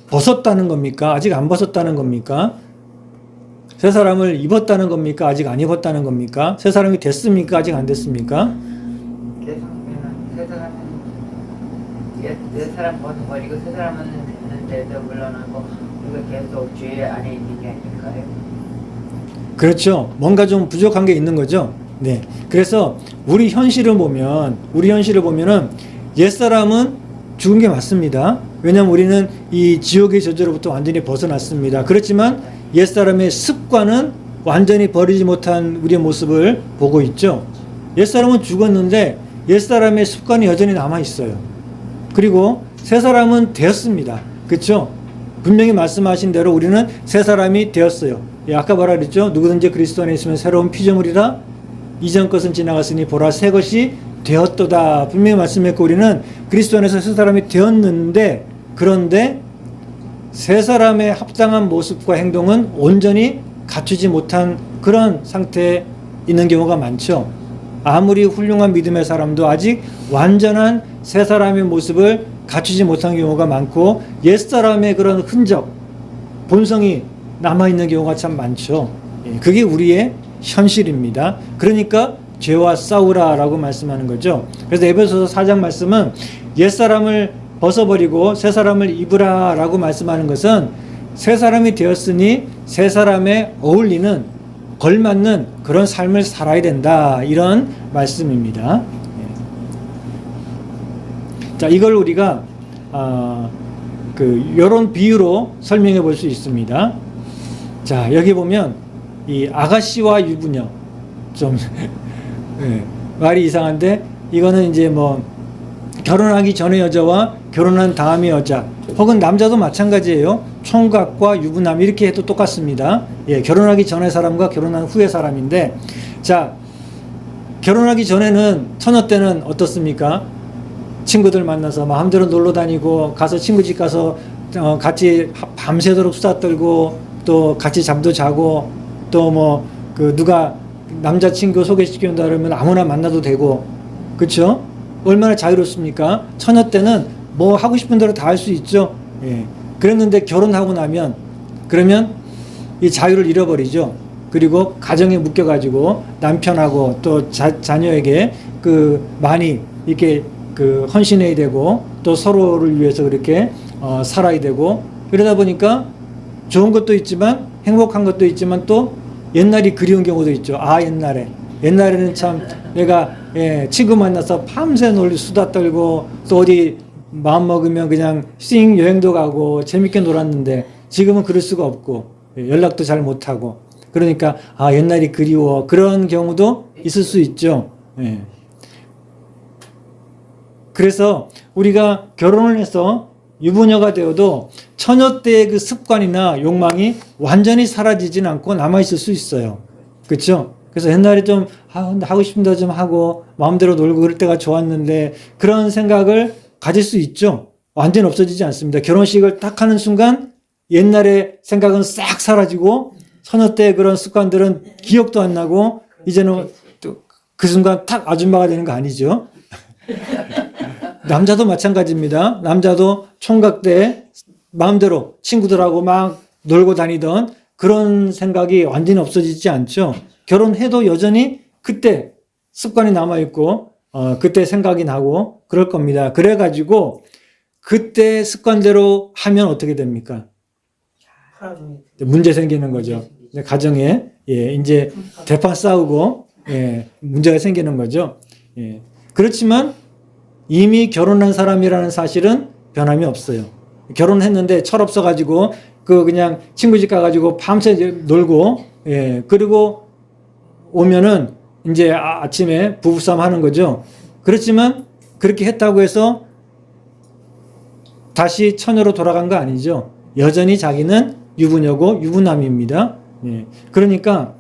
벗었다는 겁니까? 아직 안 벗었다는 겁니까? 새 사람을 입었다는 겁니까? 아직 안 입었다는 겁니까? 새 사람이 됐습니까? 아직 안 됐습니까? 계속 새 사람은 옛 사람 벗어버리고 새 사람은 됐는데도 물러나고 우리가 계속 죄 안에 있는 게 아닐까요? 그렇죠. 뭔가 좀 부족한 게 있는 거죠. 네. 그래서 우리 현실을 보면은 옛사람은 죽은 게 맞습니다. 왜냐하면 우리는 이 지옥의 저주로부터 완전히 벗어났습니다. 그렇지만 옛사람의 습관은 완전히 버리지 못한 우리의 모습을 보고 있죠. 옛사람은 죽었는데 옛사람의 습관이 여전히 남아있어요. 그리고 새사람은 되었습니다. 그렇죠? 분명히 말씀하신 대로 우리는 새사람이 되었어요. 예, 아까 뭐라 그랬죠? 누구든지 그리스도 안에 있으면 새로운 피조물이라 이전 것은 지나갔으니 보라 새 것이 되었도다. 분명히 말씀했고 우리는 그리스도 안에서 새사람이 되었는데 그런데 새 사람의 합당한 모습과 행동은 온전히 갖추지 못한 그런 상태에 있는 경우가 많죠. 아무리 훌륭한 믿음의 사람도 아직 완전한 새 사람의 모습을 갖추지 못한 경우가 많고 옛 사람의 그런 흔적, 본성이 남아있는 경우가 참 많죠. 그게 우리의 현실입니다. 그러니까 죄와 싸우라라고 말씀하는 거죠. 그래서 에베소서 4장 말씀은 옛 사람을 벗어버리고 새 사람을 입으라 라고 말씀하는 것은 새 사람이 되었으니 새 사람에 어울리는 걸맞는 그런 삶을 살아야 된다 이런 말씀입니다. 자, 이걸 우리가 이런 비유로 설명해 볼 수 있습니다. 자, 여기 보면 이 아가씨와 유부녀 좀 네, 말이 이상한데 이거는 이제 뭐 결혼하기 전의 여자와 결혼한 다음의 여자 혹은 남자도 마찬가지예요. 총각과 유부남 이렇게 해도 똑같습니다. 예, 결혼하기 전의 사람과 결혼한 후의 사람인데 자, 결혼하기 전에는 처녀 때는 어떻습니까? 친구들 만나서 마음대로 놀러 다니고 가서 친구 집 가서 같이 밤새도록 수다 떨고 또 같이 잠도 자고 또 뭐 누가 남자친구 소개시켜준다 그러면 아무나 만나도 되고 그렇죠? 얼마나 자유롭습니까? 처녀 때는 뭐 하고 싶은 대로 다 할 수 있죠. 예. 그랬는데 결혼하고 나면 그러면 이 자유를 잃어버리죠. 그리고 가정에 묶여가지고 남편하고 또 자녀에게 많이 이렇게 헌신해야 되고 또 서로를 위해서 그렇게 살아야 되고 그러다 보니까 좋은 것도 있지만 행복한 것도 있지만 또 옛날이 그리운 경우도 있죠. 옛날에는 참 내가 친구 만나서 밤새 수다 떨고 또 어디 마음 먹으면 그냥 여행도 가고 재밌게 놀았는데 지금은 그럴 수가 없고 연락도 잘 못하고 그러니까 아 옛날이 그리워 그런 경우도 있을 수 있죠. 예. 그래서 우리가 결혼을 해서 유부녀가 되어도 처녀 때의 그 습관이나 욕망이 완전히 사라지진 않고 남아있을 수 있어요. 그렇죠? 그래서 옛날에 좀 하고 싶은 데 좀 하고 마음대로 놀고 그럴 때가 좋았는데 그런 생각을 가질 수 있죠. 완전히 없어지지 않습니다. 결혼식을 딱 하는 순간 옛날의 생각은 싹 사라지고 처녀 때의 그런 습관들은 기억도 안 나고 이제는 또 그 순간 탁 아줌마가 되는 거 아니죠. 남자도 마찬가지입니다. 남자도 총각 때 마음대로 친구들하고 막 놀고 다니던 그런 생각이 완전히 없어지지 않죠. 결혼해도 여전히 그때 습관이 남아있고 그때 생각이 나고 그럴 겁니다. 그래가지고 그때 습관대로 하면 어떻게 됩니까? 문제 생기는 거죠. 가정에 이제 대판 싸우고 문제가 생기는 거죠. 그렇지만 이미 결혼한 사람이라는 사실은 변함이 없어요. 결혼했는데 철없어가지고 그냥 친구 집 가가지고 밤새 놀고 그리고 오면은 이제 아침에 부부싸움 하는 거죠. 그렇지만 그렇게 했다고 해서 다시 처녀로 돌아간 거 아니죠. 여전히 자기는 유부녀고 유부남입니다. 그러니까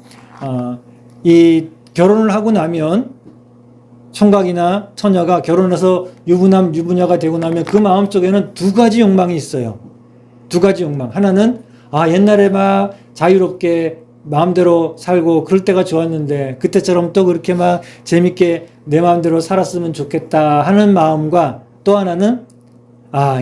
이 결혼을 하고 나면 총각이나 처녀가 결혼해서 유부남, 유부녀가 되고 나면 그 마음속에는 두 가지 욕망이 있어요. 두 가지 욕망. 하나는 옛날에 막 자유롭게 마음대로 살고 그럴 때가 좋았는데 그때처럼 또 그렇게 막 재밌게 내 마음대로 살았으면 좋겠다 하는 마음과 또 하나는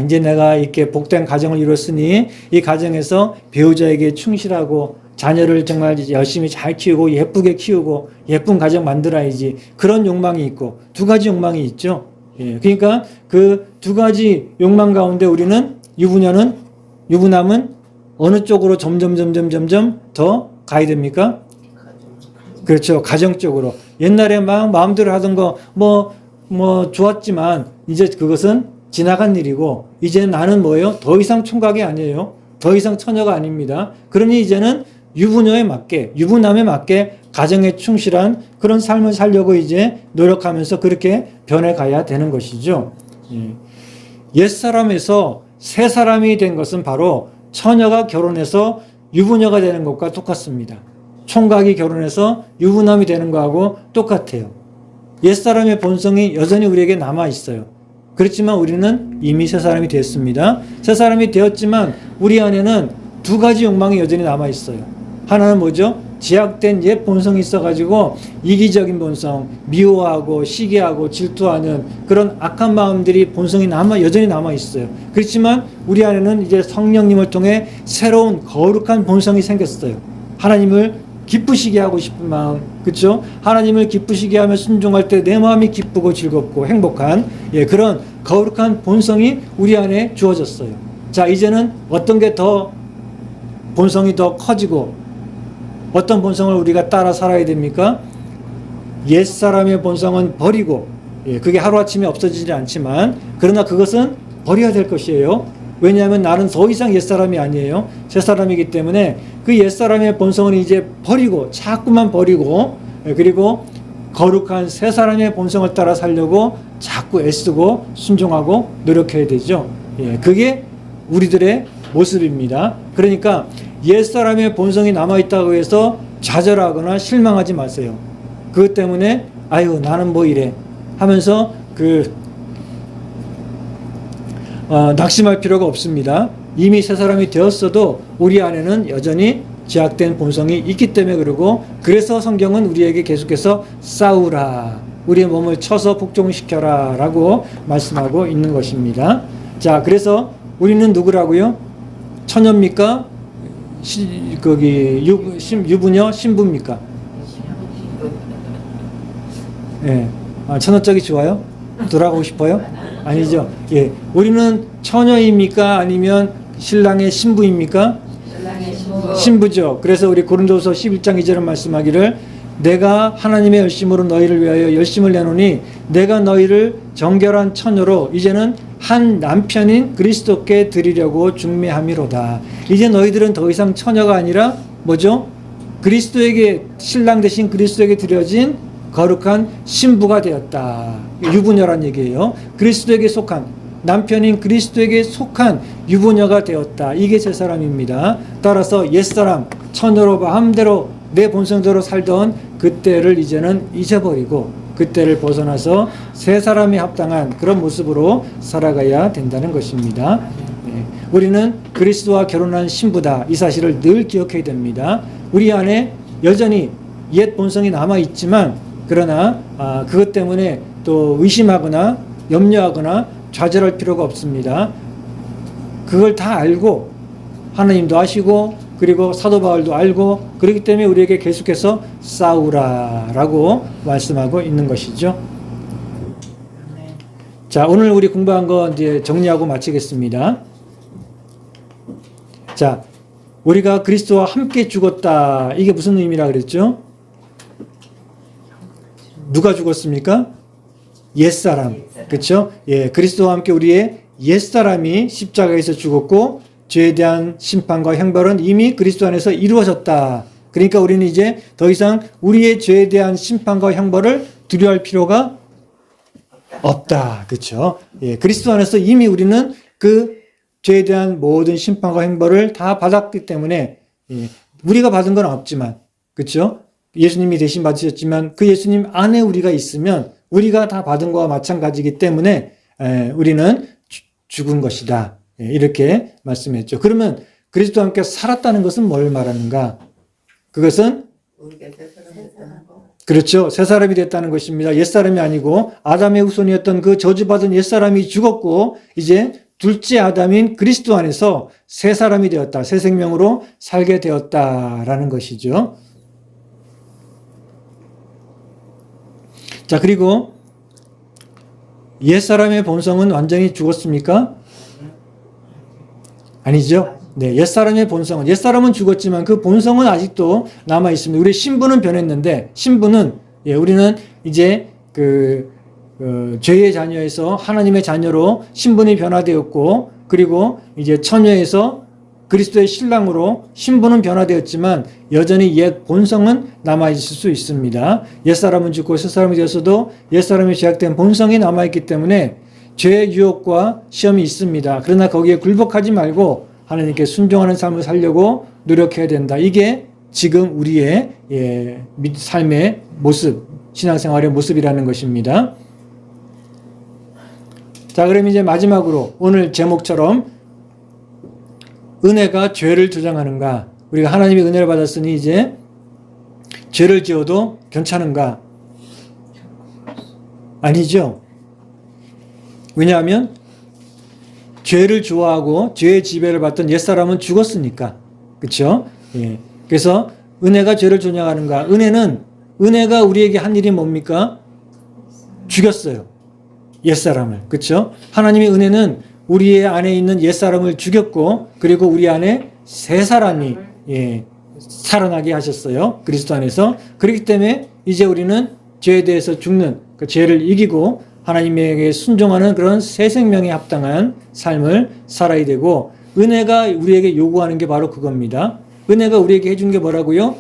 이제 내가 이렇게 복된 가정을 이뤘으니 이 가정에서 배우자에게 충실하고 자녀를 정말 열심히 잘 키우고 예쁘게 키우고 예쁜 가정 만들어야지 그런 욕망이 있고 두 가지 욕망이 있죠. 그러니까 그 두 가지 욕망 가운데 우리는 유부남은 어느 쪽으로 점점 더 가야 됩니까? 그렇죠. 가정 쪽으로. 옛날에 막 마음대로 하던 거 뭐 좋았지만 이제 그것은 지나간 일이고 이제 나는 뭐예요? 더 이상 총각이 아니에요. 더 이상 처녀가 아닙니다. 그러니 이제는 유부녀에 맞게 유부남에 맞게 가정에 충실한 그런 삶을 살려고 이제 노력하면서 그렇게 변해가야 되는 것이죠. 옛사람에서 새 사람이 된 것은 바로 처녀가 결혼해서 유부녀가 되는 것과 똑같습니다. 총각이 결혼해서 유부남이 되는 것하고 똑같아요. 옛사람의 본성이 여전히 우리에게 남아있어요. 그렇지만 우리는 이미 새 사람이 됐습니다. 새 사람이 되었지만 우리 안에는 두 가지 욕망이 여전히 남아있어요. 하나는 뭐죠? 제약된 옛 본성이 있어가지고 이기적인 본성, 미워하고 시기하고 질투하는 그런 악한 마음들이 본성이 여전히 남아있어요. 그렇지만 우리 안에는 이제 성령님을 통해 새로운 거룩한 본성이 생겼어요. 하나님을 기쁘시게 하고 싶은 마음, 그렇죠? 하나님을 기쁘시게 하며 순종할 때 내 마음이 기쁘고 즐겁고 행복한 그런 거룩한 본성이 우리 안에 주어졌어요. 자, 이제는 어떤 게 더 본성이 더 커지고 어떤 본성을 우리가 따라 살아야 됩니까? 옛사람의 본성은 버리고 그게 하루아침에 없어지지 않지만 그러나 그것은 버려야 될 것이에요. 왜냐하면 나는 더 이상 옛사람이 아니에요. 새사람이기 때문에 그 옛사람의 본성은 이제 버리고 자꾸만 버리고 그리고 거룩한 새사람의 본성을 따라 살려고 자꾸 애쓰고 순종하고 노력해야 되죠. 그게 우리들의 모습입니다. 그러니까 옛사람의 본성이 남아있다고 해서 좌절하거나 실망하지 마세요. 그것 때문에 나는 뭐 이래 하면서 낙심할 필요가 없습니다. 이미 새 사람이 되었어도 우리 안에는 여전히 제약된 본성이 있기 때문에 그러고 그래서 성경은 우리에게 계속해서 싸우라. 우리의 몸을 쳐서 복종시켜라 라고 말씀하고 있는 것입니다. 자, 그래서 우리는 누구라고요? 처녀입니까? 유부녀? 신부입니까? 처녀 쪽이 좋아요? 돌아가고 싶어요? 아니죠. 우리는 처녀입니까? 아니면 신랑의 신부입니까? 신랑의 신부. 신부죠. 그래서 우리 고린도서 11장 2절은 말씀하기를 내가 하나님의 열심으로 너희를 위하여 열심을 내노니 내가 너희를 정결한 처녀로 이제는 한 남편인 그리스도께 드리려고 중매함이로다. 이제 너희들은 더 이상 처녀가 아니라 뭐죠? 그리스도에게 신랑 대신 그리스도에게 드려진 거룩한 신부가 되었다. 유부녀란 얘기예요. 그리스도에게 속한 남편인 그리스도에게 속한 유부녀가 되었다. 이게 새 사람입니다. 따라서 옛사람 처녀로 마음대로 내 본성대로 살던 그때를 이제는 잊어버리고 그때를 벗어나서 새 사람에 합당한 그런 모습으로 살아가야 된다는 것입니다. 네. 우리는 그리스도와 결혼한 신부다. 이 사실을 늘 기억해야 됩니다. 우리 안에 여전히 옛 본성이 남아있지만 그러나 그것 때문에 또 의심하거나 염려하거나 좌절할 필요가 없습니다. 그걸 다 알고 하나님도 아시고 그리고 사도 바울도 알고 그렇기 때문에 우리에게 계속해서 싸우라라고 말씀하고 있는 것이죠. 자, 오늘 우리 공부한 거 이제 정리하고 마치겠습니다. 자, 우리가 그리스도와 함께 죽었다. 이게 무슨 의미라 그랬죠? 누가 죽었습니까? 옛사람. 그렇죠? 예, 그리스도와 함께 우리의 옛사람이 십자가에서 죽었고 죄에 대한 심판과 형벌은 이미 그리스도 안에서 이루어졌다. 그러니까 우리는 이제 더 이상 우리의 죄에 대한 심판과 형벌을 두려워할 필요가 없다. 그렇죠? 예, 그리스도 안에서 이미 우리는 그 죄에 대한 모든 심판과 형벌을 다 받았기 때문에 예, 우리가 받은 건 없지만 그렇죠? 예수님이 대신 받으셨지만 그 예수님 안에 우리가 있으면 우리가 다 받은 것과 마찬가지이기 때문에 우리는 죽은 것이다. 이렇게 말씀했죠. 그러면 그리스도와 함께 살았다는 것은 뭘 말하는가? 그것은 그렇죠. 새 사람이 됐다는 것입니다. 옛사람이 아니고 아담의 후손이었던 그 저주받은 옛사람이 죽었고 이제 둘째 아담인 그리스도 안에서 새 사람이 되었다. 새 생명으로 살게 되었다라는 것이죠. 자, 그리고 옛사람의 본성은 완전히 죽었습니까? 아니죠. 네, 옛사람의 본성은, 옛사람은 죽었지만 그 본성은 아직도 남아 있습니다. 우리 신부는 변했는데, 신부는, 예, 우리는 이제 죄의 자녀에서 하나님의 자녀로 신분이 변화되었고, 그리고 이제 처녀에서 그리스도의 신랑으로 신분은 변화되었지만 여전히 옛 본성은 남아있을 수 있습니다. 옛사람은 죽고 새사람이 되었어도 옛사람이 죄악된 본성이 남아있기 때문에 죄의 유혹과 시험이 있습니다. 그러나 거기에 굴복하지 말고 하나님께 순종하는 삶을 살려고 노력해야 된다. 이게 지금 우리의 삶의 모습, 신앙생활의 모습이라는 것입니다. 자, 그럼 이제 마지막으로 오늘 제목처럼 은혜가 죄를 조장하는가? 우리가 하나님의 은혜를 받았으니 이제 죄를 지어도 괜찮은가? 아니죠. 왜냐하면 죄를 좋아하고 죄의 지배를 받던 옛사람은 죽었으니까. 그렇죠? 예. 그래서 은혜가 죄를 조장하는가? 은혜가 우리에게 한 일이 뭡니까? 죽였어요. 옛사람을. 그렇죠? 하나님의 은혜는 우리의 안에 있는 옛사람을 죽였고 그리고 우리 안에 새 사람이 살아나게 하셨어요. 그리스도 안에서. 그렇기 때문에 이제 우리는 죄에 대해서 죽는 그 죄를 이기고 하나님에게 순종하는 그런 새 생명에 합당한 삶을 살아야 되고 은혜가 우리에게 요구하는 게 바로 그겁니다. 은혜가 우리에게 해준 게 뭐라고요?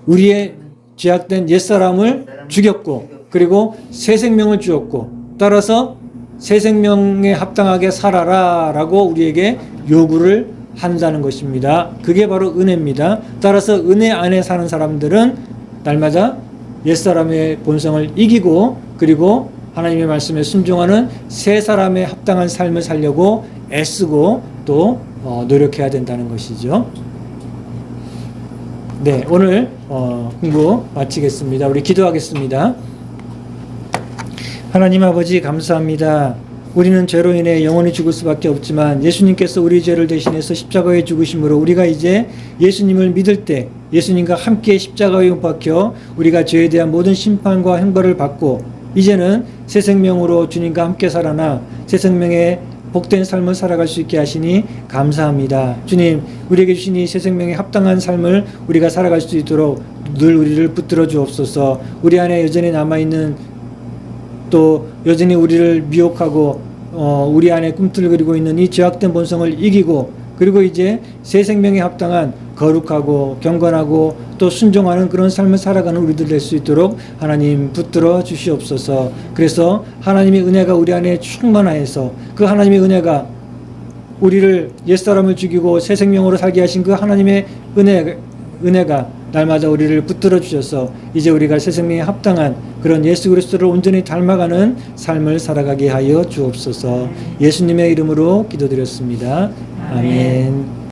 우리의 죄악된 옛사람을 죽였고 그리고 새 생명을 주었고 따라서 새 생명에 합당하게 살아라 라고 우리에게 요구를 한다는 것입니다. 그게 바로 은혜입니다. 따라서 은혜 안에 사는 사람들은 날마다 옛사람의 본성을 이기고 그리고 하나님의 말씀에 순종하는 새 사람에 합당한 삶을 살려고 애쓰고 또 노력해야 된다는 것이죠. 네, 오늘 공부 마치겠습니다. 우리 기도하겠습니다. 하나님 아버지 감사합니다. 우리는 죄로 인해 영원히 죽을 수밖에 없지만 예수님께서 우리 죄를 대신해서 십자가에 죽으심으로 우리가 이제 예수님을 믿을 때 예수님과 함께 십자가에 못 박혀 우리가 죄에 대한 모든 심판과 형벌을 받고 이제는 새 생명으로 주님과 함께 살아나 새 생명의 복된 삶을 살아갈 수 있게 하시니 감사합니다. 주님, 우리에게 주신 이 새 생명에 합당한 삶을 우리가 살아갈 수 있도록 늘 우리를 붙들어 주옵소서. 우리 안에 여전히 남아있는 또 여전히 우리를 미혹하고 우리 안에 꿈틀거리고 있는 이 죄악된 본성을 이기고 그리고 이제 새 생명에 합당한 거룩하고 경건하고 또 순종하는 그런 삶을 살아가는 우리들 될 수 있도록 하나님 붙들어 주시옵소서. 그래서 하나님의 은혜가 우리 안에 충만하여서 그 하나님의 은혜가 우리를 옛사람을 죽이고 새 생명으로 살게 하신 그 하나님의 은혜가 날마다 우리를 붙들어 주셔서 이제 우리가 새 생명에 합당한 그런 예수 그리스도를 온전히 닮아가는 삶을 살아가게 하여 주옵소서. 예수님의 이름으로 기도드렸습니다. 아멘.